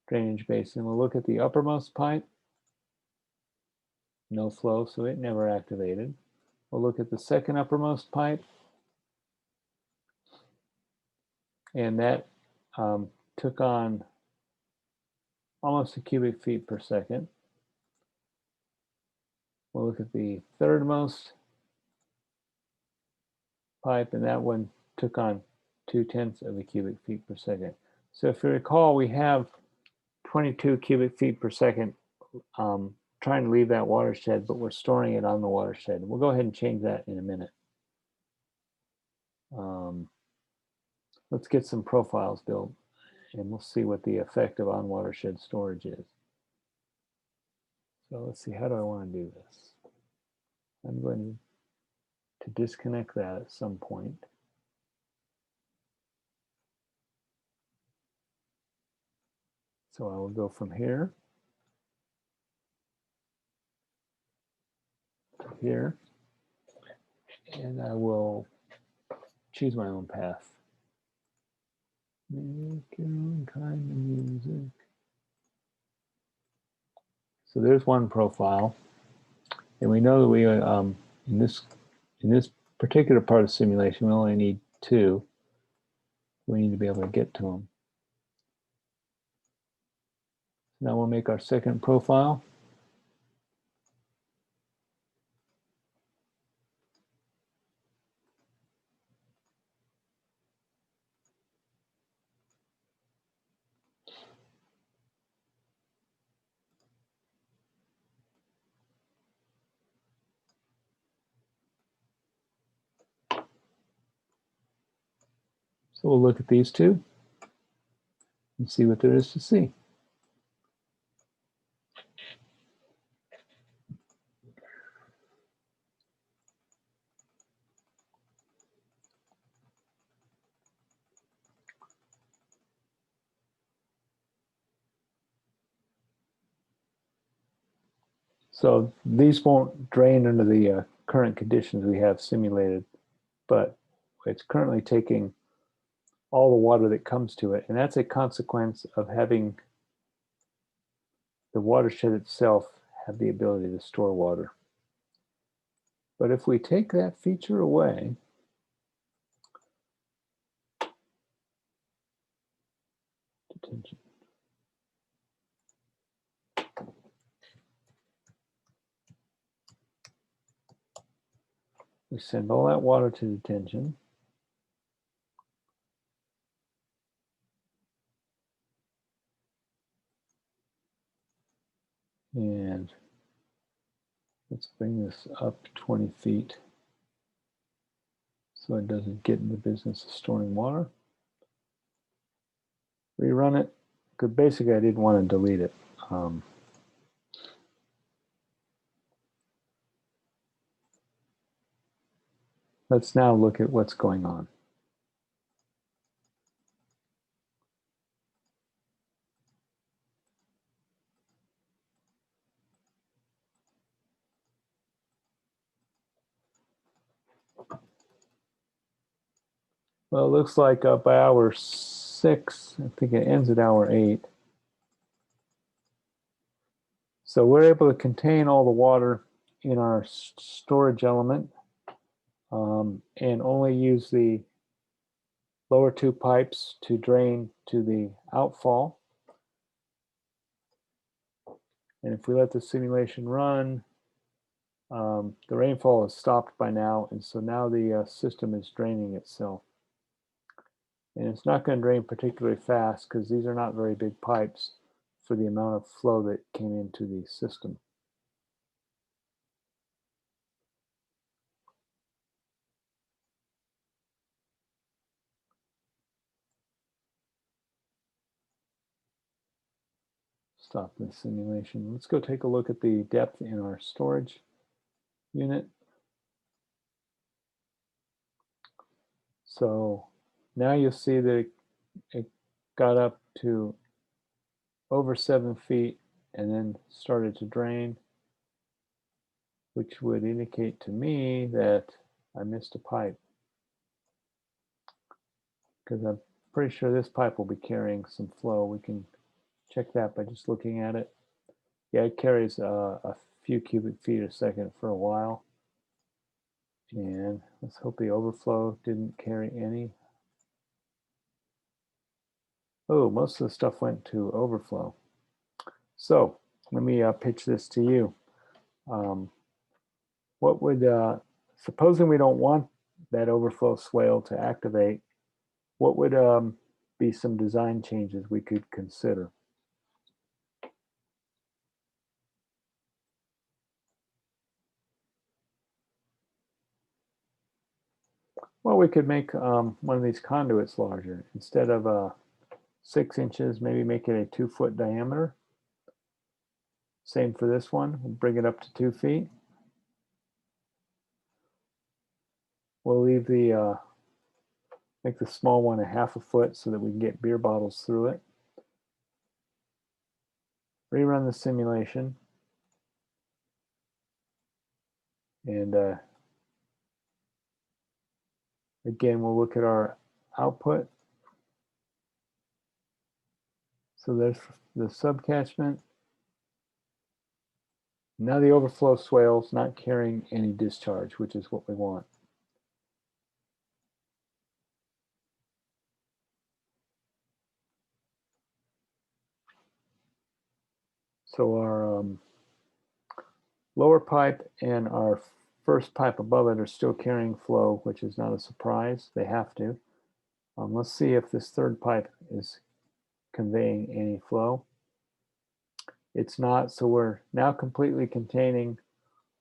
drainage basin. We'll look at the uppermost pipe, no flow, so it never activated. We'll look at the second uppermost pipe, and that took on almost a cubic feet per second. We'll look at the thirdmost pipe, and that one took on 0.2 of a cubic feet per second. So if you recall, we have 22 cubic feet per second trying to leave that watershed, but we're storing it on the watershed. We'll go ahead and change that in a minute. Let's get some profiles built, and we'll see what the effect of on-watershed storage is. So let's see, how do I want to do this? I'm going to disconnect that at some point. So I will go from here to here, and I will choose my own path. Make your own kind of music. So there's one profile, and we know that we in this particular part of the simulation we only need 2. We need to be able to get to them. Now we'll make our second profile. So we'll look at these two and see what there is to see. So these won't drain under the current conditions we have simulated, but it's currently taking all the water that comes to it, and that's a consequence of having the watershed itself have the ability to store water. But if we take that feature away, detention. We send all that water to detention. And let's bring this up 20 feet so it doesn't get in the business of storing water. Rerun it, because basically I didn't want to delete it. Let's now look at what's going on. Well, it looks like by hour 6, I think it ends at hour 8. So we're able to contain all the water in our storage element and only use the lower 2 pipes to drain to the outfall. And if we let the simulation run, the rainfall is stopped by now, and so now the system is draining itself. And it's not going to drain particularly fast because these are not very big pipes for the amount of flow that came into the system. Stop the simulation. Let's go take a look at the depth in our storage unit. So now you'll see that it got up to over 7 feet and then started to drain, which would indicate to me that I missed a pipe, because I'm pretty sure this pipe will be carrying some flow. We can check that by just looking at it. Yeah, it carries a few cubic feet a second for a while. And let's hope the overflow didn't carry any. Oh, most of the stuff went to overflow. So let me pitch this to you. What would, supposing we don't want that overflow swale to activate, what would be some design changes we could consider? Well, we could make one of these conduits larger. Instead of 6 inches, maybe make it a 2-foot diameter. Same for this one. We'll bring it up to 2 feet. We'll leave the make the small one a 1/2 foot so that we can get beer bottles through it. Rerun the simulation. And again, we'll look at our output. So there's the subcatchment. Now the overflow swale's not carrying any discharge, which is what we want. So our lower pipe and our first pipe above it are still carrying flow, which is not a surprise. They have to. Let's see if this third pipe is conveying any flow. It's not, so we're now completely containing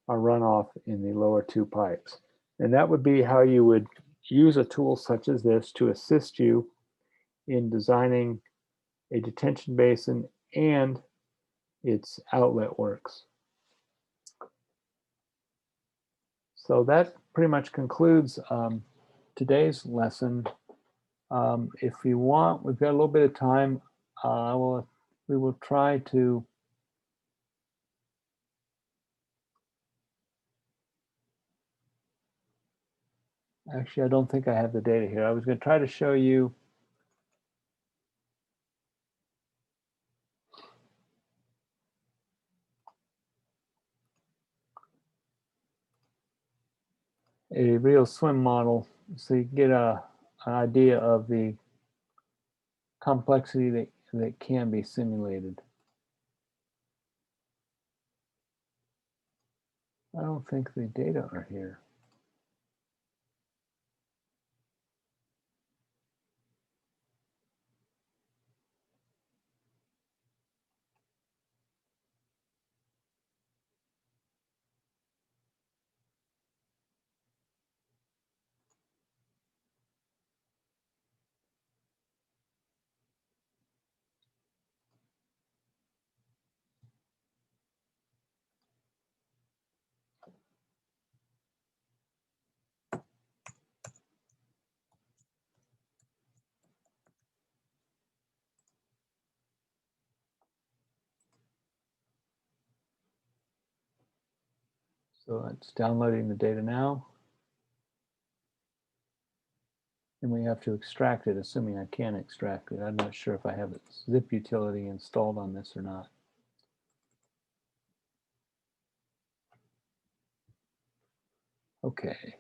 our runoff in the lower 2 pipes. And that would be how you would use a tool such as this to assist you in designing a detention basin and its outlet works. So that pretty much concludes today's lesson. If you want, we've got a little bit of time. We will try to actually, I don't think I have the data here. I was going to try to show you a real swim model so you get an idea of the complexity that can be simulated. I don't think the data are here. So it's downloading the data now. And we have to extract it, assuming I can extract it. I'm not sure if I have a zip utility installed on this or not. Okay.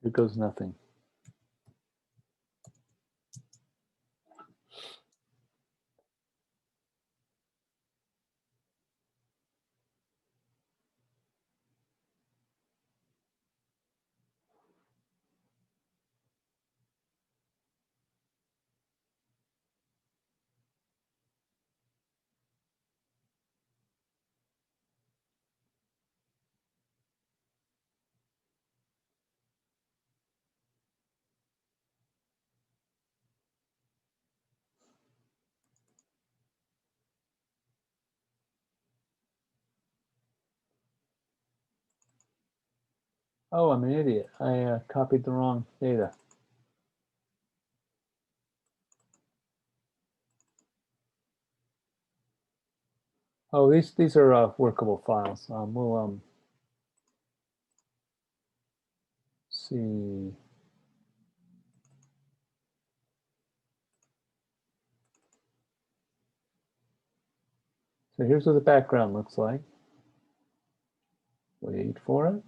Here goes nothing. Oh, I'm an idiot. I copied the wrong data. Oh, these are workable files. We'll see. So here's what the background looks like. Wait for it.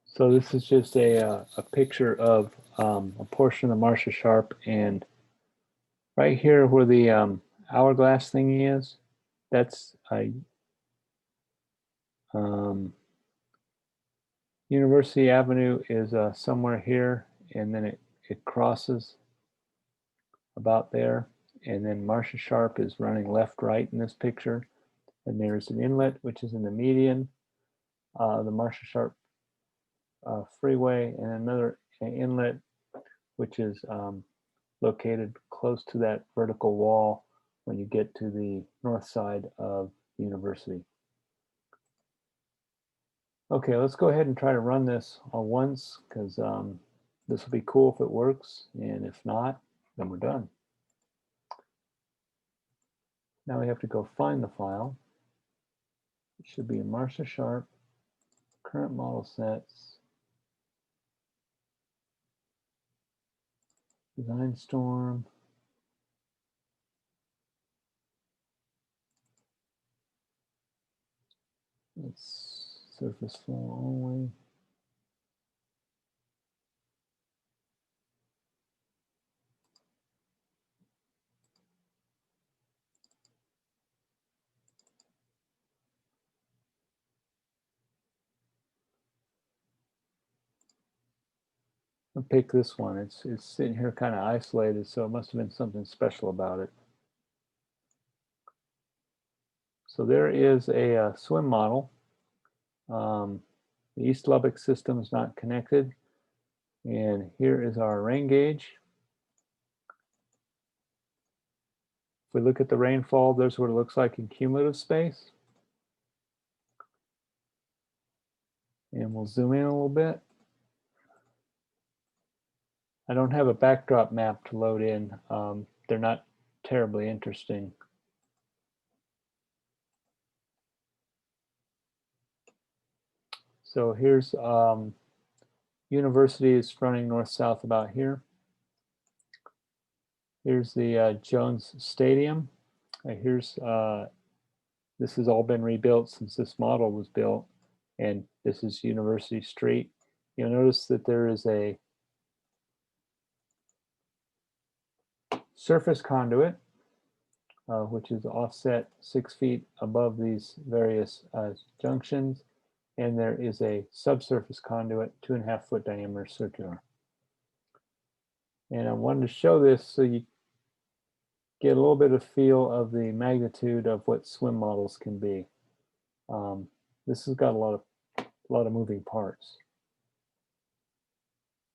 So this is just a picture of a portion of the Marcia Sharp, and right here where the hourglass thingy is, that's University Avenue is somewhere here, and then it crosses about there, and then Marcia Sharp is running left right in this picture, and there's an inlet which is in the median, the Marcia Sharp freeway, and another inlet which is located close to that vertical wall when you get to the north side of the university. Okay, let's go ahead and try to run this once, because this will be cool if it works, and if not, then we're done. Now we have to go find the file. It should be in Marcia Sharp, current model sets, design storm. It's surface flow only. I'll pick this one. It's sitting here kind of isolated, so it must have been something special about it. So there is a swim model. The East Lubbock system is not connected. And here is our rain gauge. If we look at the rainfall, there's what it looks like in cumulative space. And we'll zoom in a little bit. I don't have a backdrop map to load in. They're not terribly interesting. So here's university is running north-south about here. Here's the Jones Stadium. Here's this has all been rebuilt since this model was built, and this is University Street. You'll notice that there is a surface conduit, which is offset 6 feet above these various junctions, and there is a subsurface conduit, 2.5 foot diameter circular. And I wanted to show this so you get a little bit of feel of the magnitude of what swim models can be. This has got a lot of moving parts.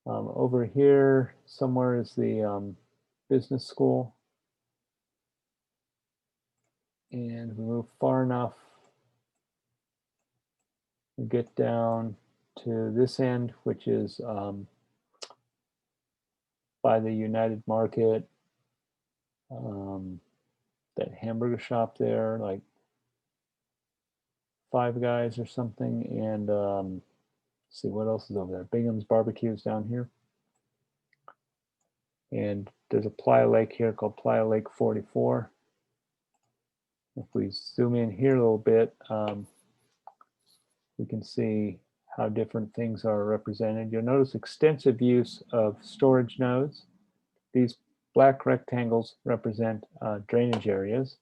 Over here somewhere is the business school, and we move far enough, we get down to this end, which is by the United Market, that hamburger shop there, like Five Guys or something, and let's see what else is over there. Bingham's Barbecue is down here, and there's a Playa Lake here called Playa Lake 44. If we zoom in here a little bit, we can see how different things are represented. You'll notice extensive use of storage nodes. These black rectangles represent drainage areas.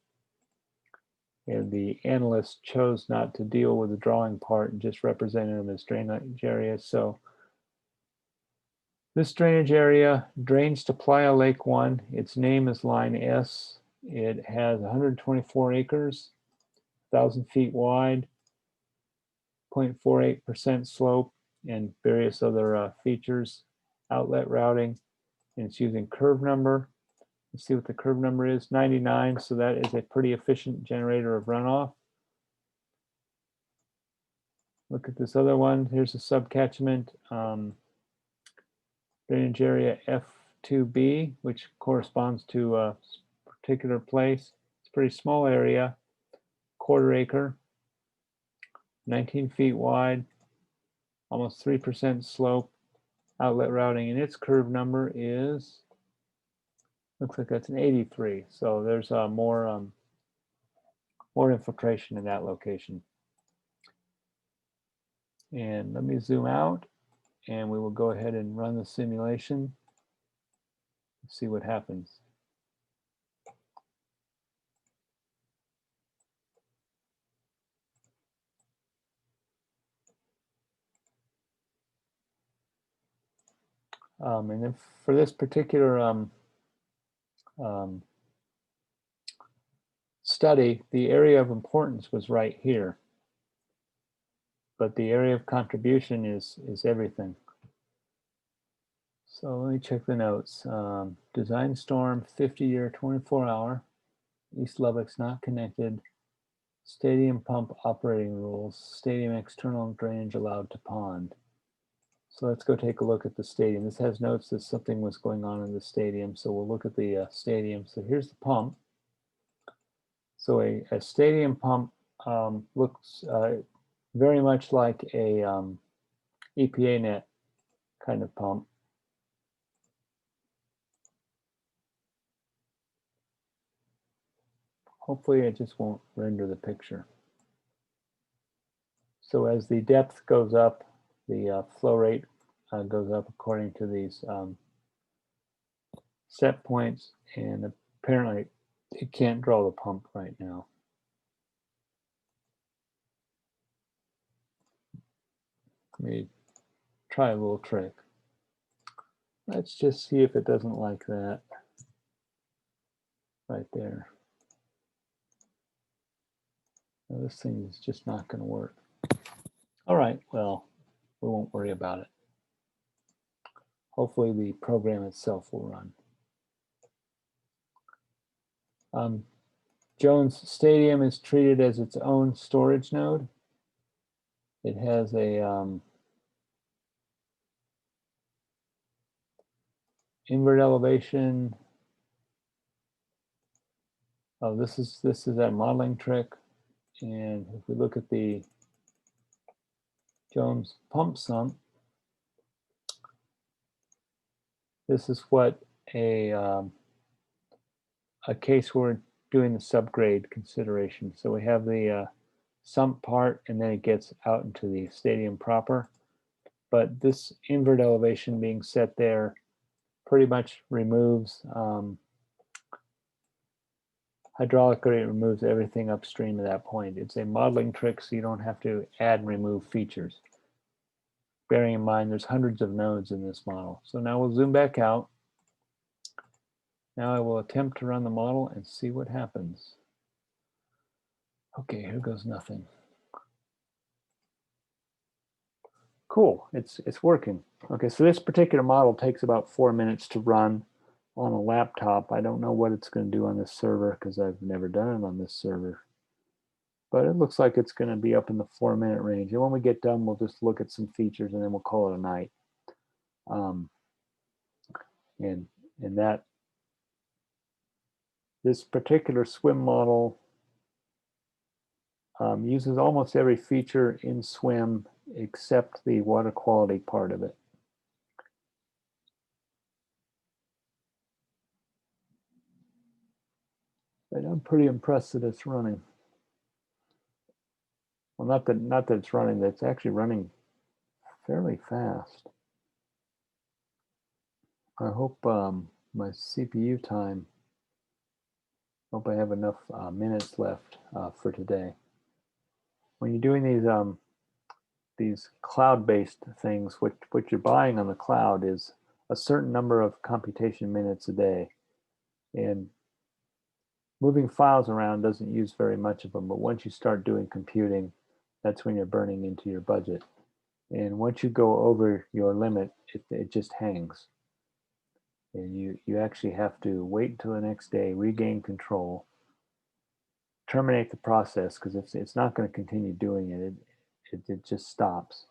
And the analyst chose not to deal with the drawing part and just represented them as drainage areas. So this drainage area drains to Playa Lake 1. Its name is line S. It has 124 acres, 1,000 feet wide, 0.48% slope, and various other features, outlet routing, and it's using curve number. Let's see what the curve number is, 99, so that is a pretty efficient generator of runoff. Look at this other one. Here's a subcatchment, drainage area F2B, which corresponds to a particular place. It's a pretty small area, 1/4 acre, 19 feet wide, almost 3% slope, outlet routing, and its curve number is, looks like that's an 83. So there's more infiltration in that location. And let me zoom out, and we will go ahead and run the simulation. See what happens. And then for this particular study, the area of importance was right here, but the area of contribution is everything. So let me check the notes. Design storm, 50-year, 24-hour. East Lubbock's not connected. Stadium pump operating rules. Stadium external drainage allowed to pond. So let's go take a look at the stadium. This has notes that something was going on in the stadium, so we'll look at the stadium. So here's the pump. So a stadium pump looks very much like a EPA net kind of pump. Hopefully it just won't render the picture. So as the depth goes up, the flow rate goes up according to these set points, and apparently it can't draw the pump right now. Let me try a little trick. Let's just see if it doesn't like that right there. Now, this thing is just not going to work. All right, well, we won't worry about it. Hopefully the program itself will run. Jones Stadium is treated as its own storage node. It has a invert elevation. Oh, this is that modeling trick. And if we look at the Jones pump sump, this is what a case where we're doing the subgrade consideration. So we have the sump part, and then it gets out into the stadium proper. But this invert elevation being set there pretty much removes, hydraulically it removes everything upstream at that point. It's a modeling trick, so you don't have to add and remove features. Bearing in mind there's hundreds of nodes in this model. So now we'll zoom back out. Now I will attempt to run the model and see what happens. Okay, here goes nothing. Cool, it's working. Okay, so this particular model takes about 4 minutes to run on a laptop. I don't know what it's going to do on this server because I've never done it on this server. But it looks like it's going to be up in the 4-minute range. And when we get done, we'll just look at some features and then we'll call it a night. And that this particular SWM model uses almost every feature in SWM except the water quality part of it. But I'm pretty impressed that it's running. Well, not that it's running, that it's actually running fairly fast. I hope my CPU time Hope I have enough minutes left for today. When you're doing these cloud-based things, what you're buying on the cloud is a certain number of computation minutes a day. And moving files around doesn't use very much of them, but once you start doing computing, that's when you're burning into your budget. And once you go over your limit, it just hangs. And you actually have to wait until the next day, regain control, terminate the process, because it's not going to continue doing it. It just stops.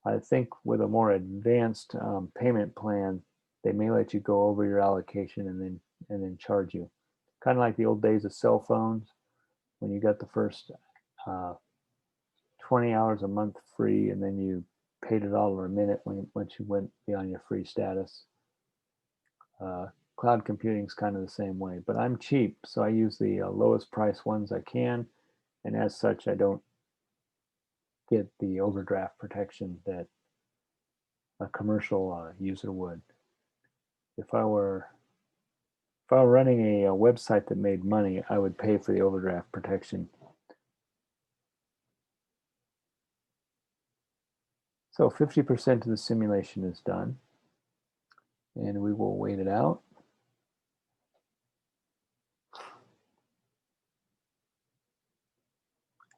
I think with a more advanced payment plan, they may let you go over your allocation and then charge you. Kind of like the old days of cell phones, when you got the first 20 hours a month free, and then you paid $1 a minute once you went beyond your free status. Cloud computing is kind of the same way, but I'm cheap, so I use the lowest price ones I can, and as such, I don't get the overdraft protection that a commercial user would. If I were running a website that made money, I would pay for the overdraft protection. So 50% of the simulation is done, and we will wait it out.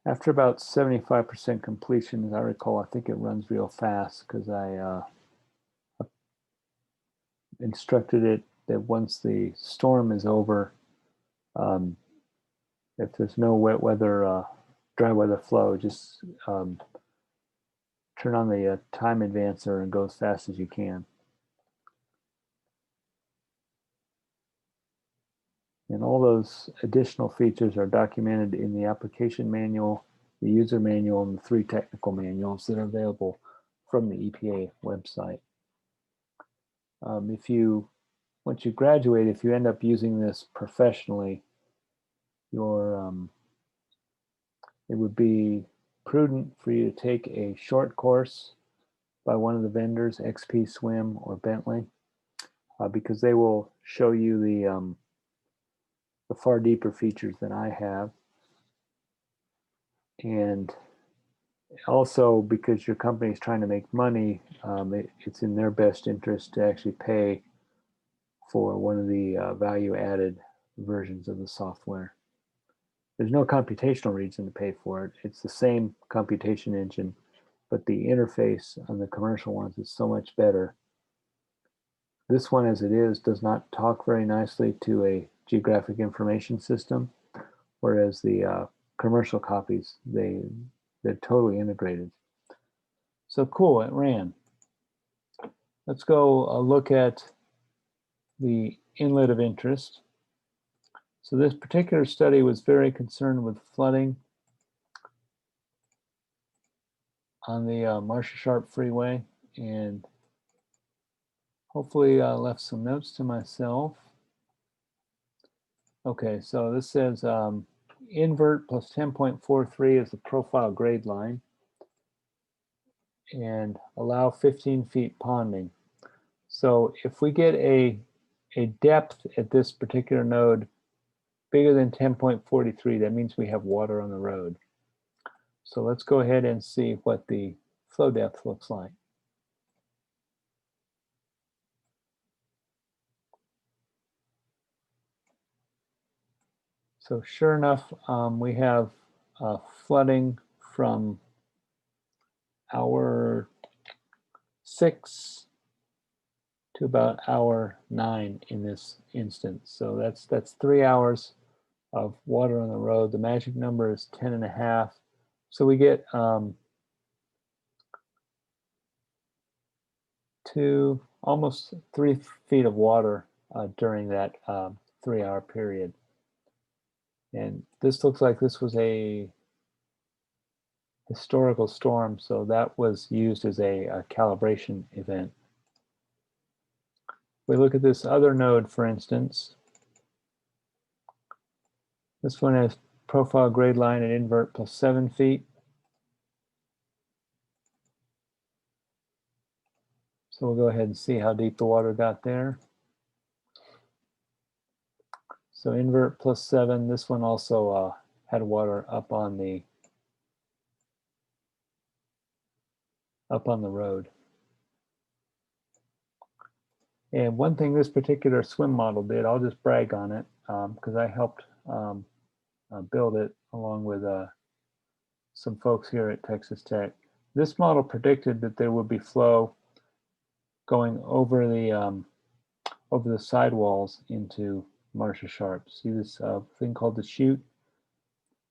After about 75% completion, as I recall, I think it runs real fast because I instructed it that once the storm is over, if there's no wet weather, dry weather flow, just turn on the time advancer and go as fast as you can. And all those additional features are documented in the application manual, the user manual, and the 3 technical manuals that are available from the EPA website. Once you graduate, if you end up using this professionally, it would be prudent for you to take a short course by one of the vendors, XP Swim or Bentley, because they will show you the far deeper features than I have. And also, because your company is trying to make money, it's in their best interest to actually pay for one of the value-added versions of the software. There's no computational reason to pay for it. It's the same computation engine, but the interface on the commercial ones is so much better. This one, as it is, does not talk very nicely to a geographic information system, whereas the commercial copies, they're totally integrated. So cool, it ran. Let's go look at the inlet of interest. So this particular study was very concerned with flooding on the Marcia Sharp Freeway, and hopefully left some notes to myself. Okay, so this says invert plus 10.43 is the profile grade line, and allow 15 feet ponding. So if we get a depth at this particular node bigger than 10.43, that means we have water on the road. So let's go ahead and see what the flow depth looks like. So sure enough, we have flooding from hour 6 to about hour 9 in this instance. So that's 3 hours of water on the road. The magic number is 10.5. So we get to almost 3 feet of water during that 3-hour period. And this looks like this was a historical storm, so that was used as a calibration event. We look at this other node, for instance. This one has profile grade line and invert plus 7 feet. So we'll go ahead and see how deep the water got there. So invert +7. This one also had water up on the road. And one thing this particular swim model did, I'll just brag on it because I helped build it along with some folks here at Texas Tech. This model predicted that there would be flow going over the sidewalls into Marcia Sharp. See this thing called the chute?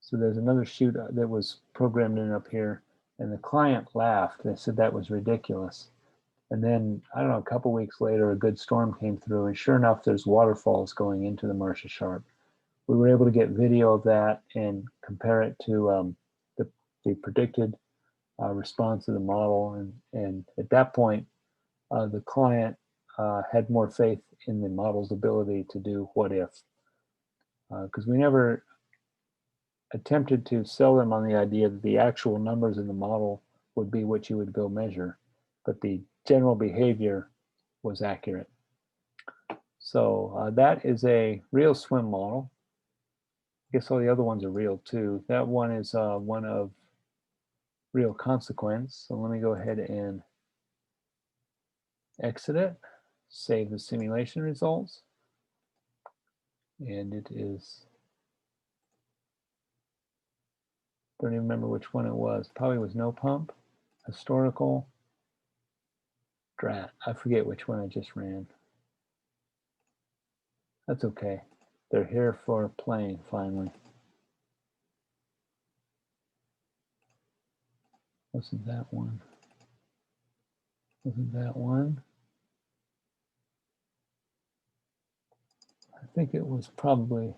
So there's another chute that was programmed in up here, and the client laughed. They said that was ridiculous. And then, I don't know, a couple weeks later, a good storm came through, and sure enough, there's waterfalls going into the Marcia Sharp. We were able to get video of that and compare it to the predicted response of the model. And at that point, the client had more faith in the model's ability to do what if. Because we never attempted to sell them on the idea that the actual numbers in the model would be what you would go measure, but the general behavior was accurate. So that is a real swim model. I guess all the other ones are real too. That one is one of real consequence. So let me go ahead and exit it, save the simulation results. And it is, don't even remember which one it was. Probably was no pump, historical, drat. I forget which one I just ran. That's okay. They're here for playing finally. Wasn't that one? Wasn't that one? I think it was probably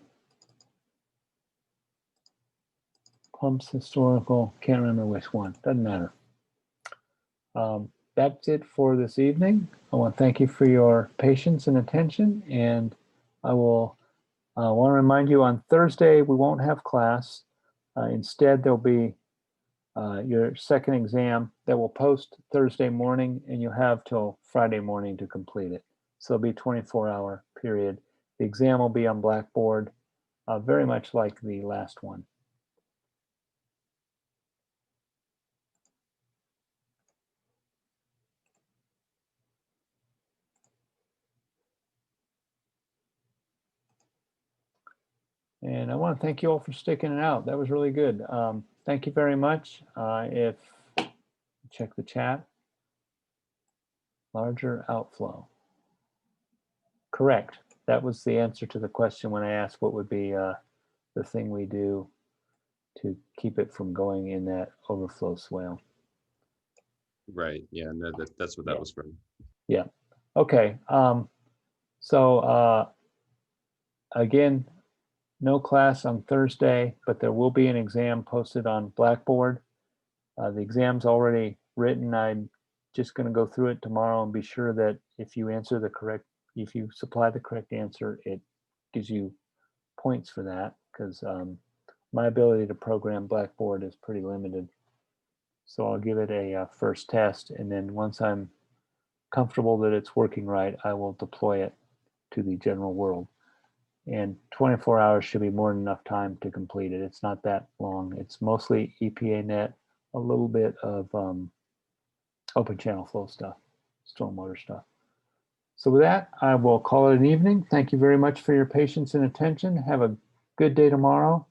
pumps, historical, can't remember which one, doesn't matter. That's it for this evening. I want to thank you for your patience and attention, and I will want to remind you on Thursday we won't have class. Instead, there'll be your second exam that will post Thursday morning, and you have till Friday morning to complete it. So it'll be a 24-hour period. The exam will be on Blackboard, very much like the last one. And I want to thank you all for sticking it out. That was really good. Thank you very much. If check the chat, larger outflow. Correct. That was the answer to the question when I asked what would be the thing we do to keep it from going in that overflow swale. Right. Yeah. No, that's what that was from. Yeah. Okay. So again, no class on Thursday, but there will be an exam posted on Blackboard. The exam's already written. I'm just going to go through it tomorrow and be sure that if you answer the correct, if you supply the correct answer, it gives you points for that, because my ability to program Blackboard is pretty limited. So I'll give it a first test, and then once I'm comfortable that it's working right, I will deploy it to the general world. And 24 hours should be more than enough time to complete it. It's not that long. It's mostly EPA-NET, a little bit of open channel flow stuff, stormwater stuff. So with that, I will call it an evening. Thank you very much for your patience and attention. Have a good day tomorrow,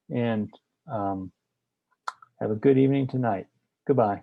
and have a good evening tonight. Goodbye.